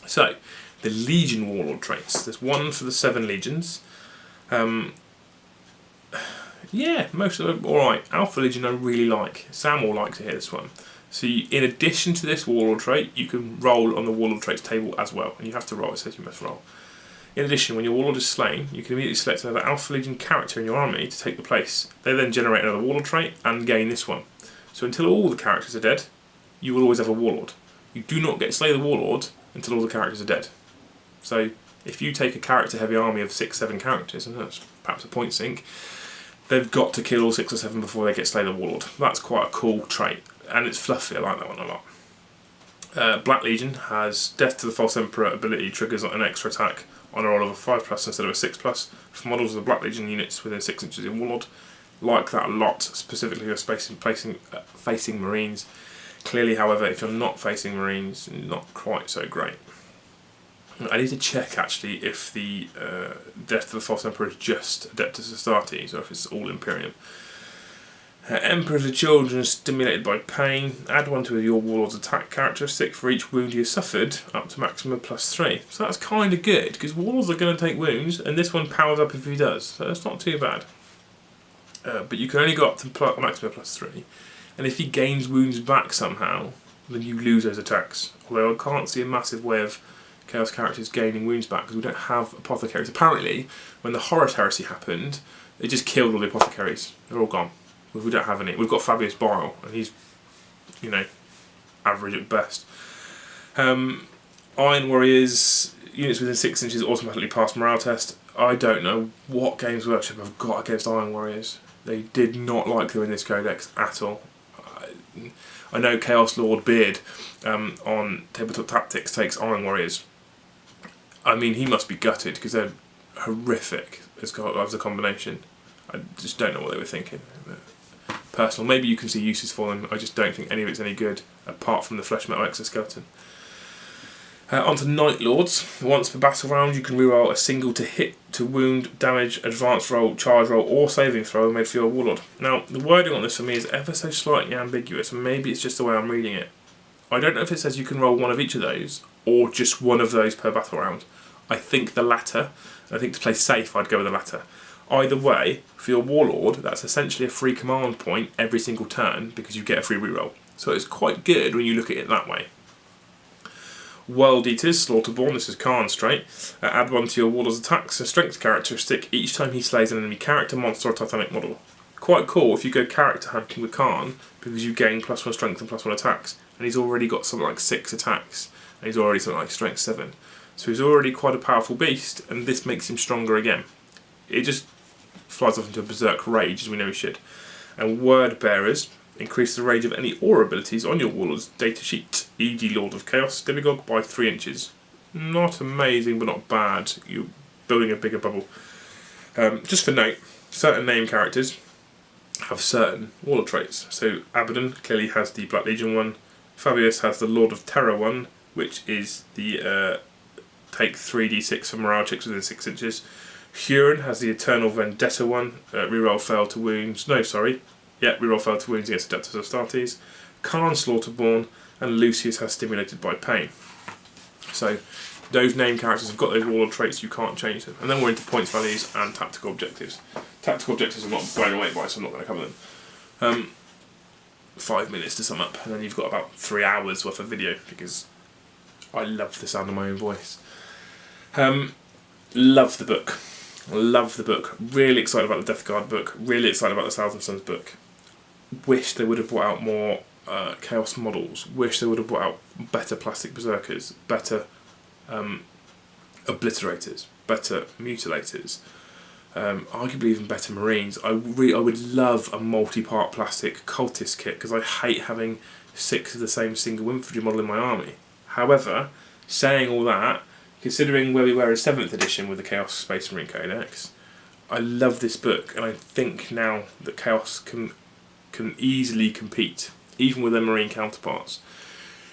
So, the Legion Warlord traits. There's 1 for the 7 Legions. Yeah, most of them alright. Alpha Legion I really like. Sam will like to hear this one. So in addition to this Warlord trait, you can roll on the Warlord traits table as well. And you have to roll, it says you must roll. In addition, when your Warlord is slain, you can immediately select another Alpha Legion character in your army to take the place. They then generate another Warlord trait and gain this one. So until all the characters are dead, you will always have a Warlord. You do not get Slay the Warlord until all the characters are dead. So if you take a character heavy army of 6-7 characters, and that's perhaps a point sink, they've got to kill all 6 or 7 before they get Slay the Warlord. That's quite a cool trait, and it's fluffy, I like that one a lot. Black Legion has Death to the False Emperor ability, triggers an extra attack on a roll of a 5+ instead of a 6+, for models of the Black Legion units within 6 inches of Warlord. Like that a lot, specifically if you're facing Marines. Clearly, however, if you're not facing Marines, not quite so great. I need to check actually if the Death to the False Emperor is just Adeptus Astartes or if it's all Imperium. Emperor of the Children is stimulated by pain. Add 1 to your Warlord's attack characteristic for each wound he has suffered, up to maximum +3. So that's kind of good, because Warlords are going to take wounds, and this one powers up if he does, so that's not too bad. But you can only go up to maximum +3, and if he gains wounds back somehow, then you lose those attacks. Although I can't see a massive way of Chaos characters gaining wounds back, because we don't have apothecaries. Apparently, when the Horus Heresy happened, it just killed all the apothecaries. They're all gone. We don't have any. We've got Fabius Bile, and he's, you know, average at best. Iron Warriors, units within 6 inches automatically pass morale test. I don't know what Games Workshop have got against Iron Warriors. They did not like them in this codex at all. I know Chaos Lord Beard on Tabletop Tactics takes Iron Warriors. I mean, he must be gutted because they're horrific as a combination. I just don't know what they were thinking. personal. Maybe you can see uses for them, I just don't think any of it's any good, apart from the flesh metal exoskeleton. On to Night Lords. Once per battle round, you can reroll a single to hit, to wound, damage, advanced roll, charge roll, or saving throw made for your warlord. Now, the wording on this for me is ever so slightly ambiguous, and maybe it's just the way I'm reading it. I don't know if it says you can roll one of each of those, or just one of those per battle round. I think the latter. I think to play safe, I'd go with the latter. Either way, for your warlord, that's essentially a free command point every single turn, because you get a free reroll. So it's quite good when you look at it that way. World Eaters, Slaughterborn, this is Khan straight. Add 1 to your warlord's attacks, a strength characteristic, each time he slays an enemy character, monster or titanic model. Quite cool if you go character hunting with Khan, because you gain +1 strength and +1 attacks, and he's already got something like 6 attacks, and he's already something like strength 7. So he's already quite a powerful beast, and this makes him stronger again. It just flies off into a berserk rage, as we know he should. And Word Bearers, increase the range of any aura abilities on your warlord's data sheet, e.g. Lord of Chaos, Demigod, by 3 inches. Not amazing, but not bad. You're building a bigger bubble. Just for note, certain name characters have certain warlord traits. So Abaddon clearly has the Black Legion one. Fabius has the Lord of Terror one, which is the take 3d6 for morale checks within 6 inches. Huron has the Eternal Vendetta one, reroll fail to wounds. No, sorry. Yeah, reroll fail to wounds against Adeptus Astartes. Khan Slaughterborn, and Lucius has Stimulated by Pain. So those name characters have got those warlord traits, you can't change them. And then we're into points values and tactical objectives. Tactical objectives I'm not blown away by, so I'm not going to cover them. 5 minutes to sum up, and then you've got about 3 hours worth of video, because I love the sound of my own voice. Love the book. Love the book. Really excited about the Death Guard book. Really excited about the Thousand Suns book. Wish they would have brought out more Chaos models. Wish they would have brought out better plastic berserkers, better obliterators, better mutilators, arguably even better marines. I would love a multi-part plastic cultist kit, because I hate having 6 of the same single infantry model in my army. However, saying all that, considering where we were in 7th edition with the Chaos Space Marine Codex, I love this book, and I think now that Chaos can easily compete, even with their Marine counterparts.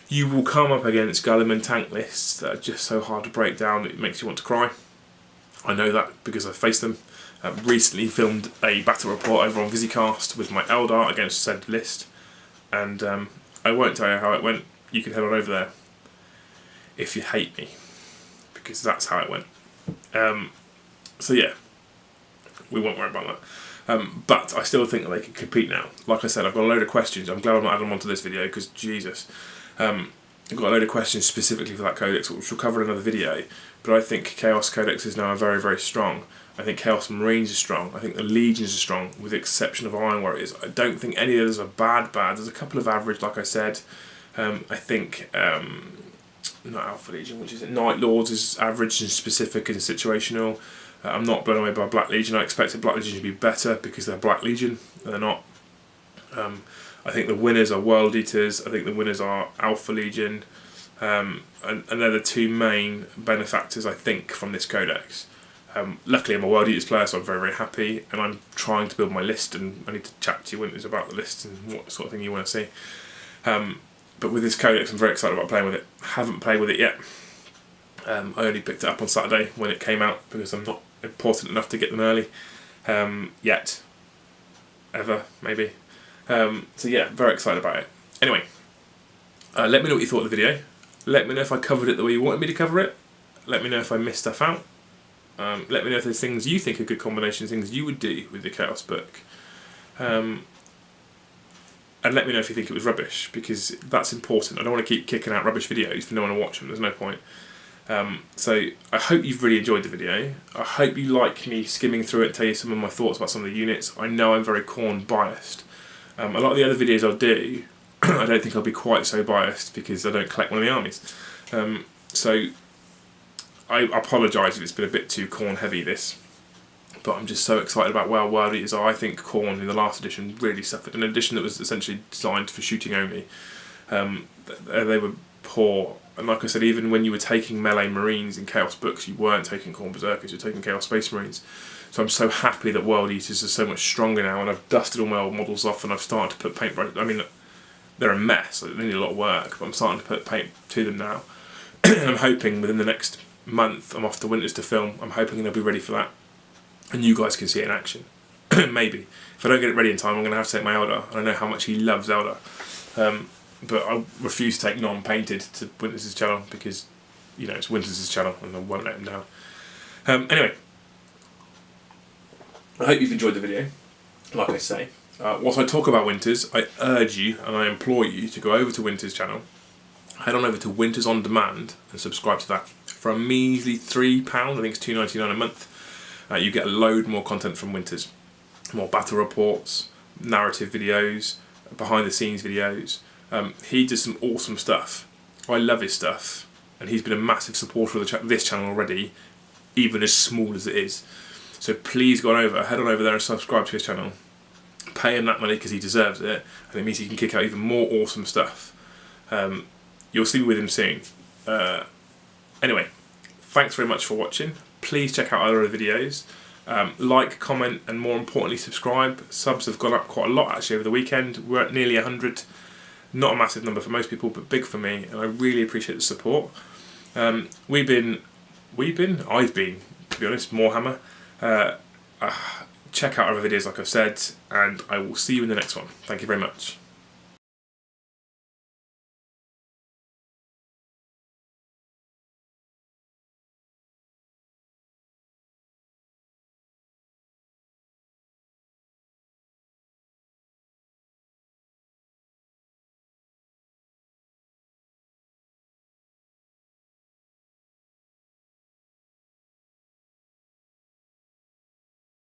You will come up against Gulliman tank lists that are just so hard to break down it makes you want to cry. I know that because I've faced them. Recently filmed a battle report over on Visicast with my Eldar against said list, and I won't tell you how it went. You can head on over there if you hate me, because that's how it went. So yeah, we won't worry about that. But I still think that they can compete now. Like I said, I've got a load of questions. I'm glad I'm not adding them onto this video, because Jesus. I've got a load of questions specifically for that codex, which we'll cover in another video. But I think Chaos Codexes now are very, very strong. I think Chaos Marines are strong. I think the Legions are strong, with the exception of Iron Warriors. I don't think any of those are bad. There's a couple of average, like I said. I think not Alpha Legion, which is it? Night Lords is average and specific and situational. I'm not blown away by Black Legion. I expected Black Legion to be better because they're Black Legion. They're not. I think the winners are World Eaters. I think the winners are Alpha Legion. And they're the 2 main benefactors, I think, from this codex. Luckily I'm a World Eaters player, so I'm very, very happy, and I'm trying to build my list, and I need to chat to you when it's about the list and what sort of thing you want to see. But with this codex, I'm very excited about playing with it. Haven't played with it yet. I only picked it up on Saturday when it came out, because I'm not important enough to get them early yet. Ever, maybe. So yeah, very excited about it. Anyway, let me know what you thought of the video. Let me know if I covered it the way you wanted me to cover it. Let me know if I missed stuff out. Let me know if there's things you think are good combinations, things you would do with the Chaos book. And let me know if you think it was rubbish, because that's important. I don't want to keep kicking out rubbish videos for no one to watch them. There's no point. So I hope you've really enjoyed the video. I hope you like me skimming through it and tell you some of my thoughts about some of the units. I know I'm very Khorne biased. A lot of the other videos I'll do, I don't think I'll be quite so biased, because I don't collect one of the armies. So I apologise if it's been a bit too Khorne heavy, this. But I'm just so excited about where World Eaters are. I think Khorne in the last edition really suffered. An edition that was essentially designed for shooting only. They were poor And like I said, even when you were taking Melee Marines in Chaos books, you weren't taking Khorne Berserkers, you're taking Chaos Space Marines. So I'm so happy that World Eaters are so much stronger now, and I've dusted all my old models off and I've started to put paint. I mean, they're a mess, they need a lot of work, but I'm starting to put paint to them now. And I'm hoping within the next month, I'm off to Winters to film, I'm hoping they'll be ready for that. And you guys can see it in action. Maybe. If I don't get it ready in time, I'm going to have to take my Elder, and I know how much he loves Elder. But I refuse to take non-painted to Winters' channel because, you know, it's Winters' channel and I won't let him down. Anyway, I hope you've enjoyed the video. Like I say, whilst I talk about Winters, I urge you and I implore you to go over to Winters' channel, head on over to Winters On Demand and subscribe to that. For a measly £3, I think it's £2.99 a month, you get a load more content from Winters. More battle reports, narrative videos, behind the scenes videos. He does some awesome stuff. I love his stuff, and he's been a massive supporter of this channel already, even as small as it is. So please go on over, head on over there and subscribe to his channel. Pay him that money because he deserves it, and it means he can kick out even more awesome stuff. You'll see me with him soon. Anyway, thanks very much for watching. Please check out our other videos. Like, comment, and more importantly subscribe. Subs have gone up quite a lot actually over the weekend. We're at nearly 100. Not a massive number for most people, but big for me, and I really appreciate the support. I've been, to be honest, Moorhammer. Check out our other videos like I've said, and I will see you in the next one. Thank you very much.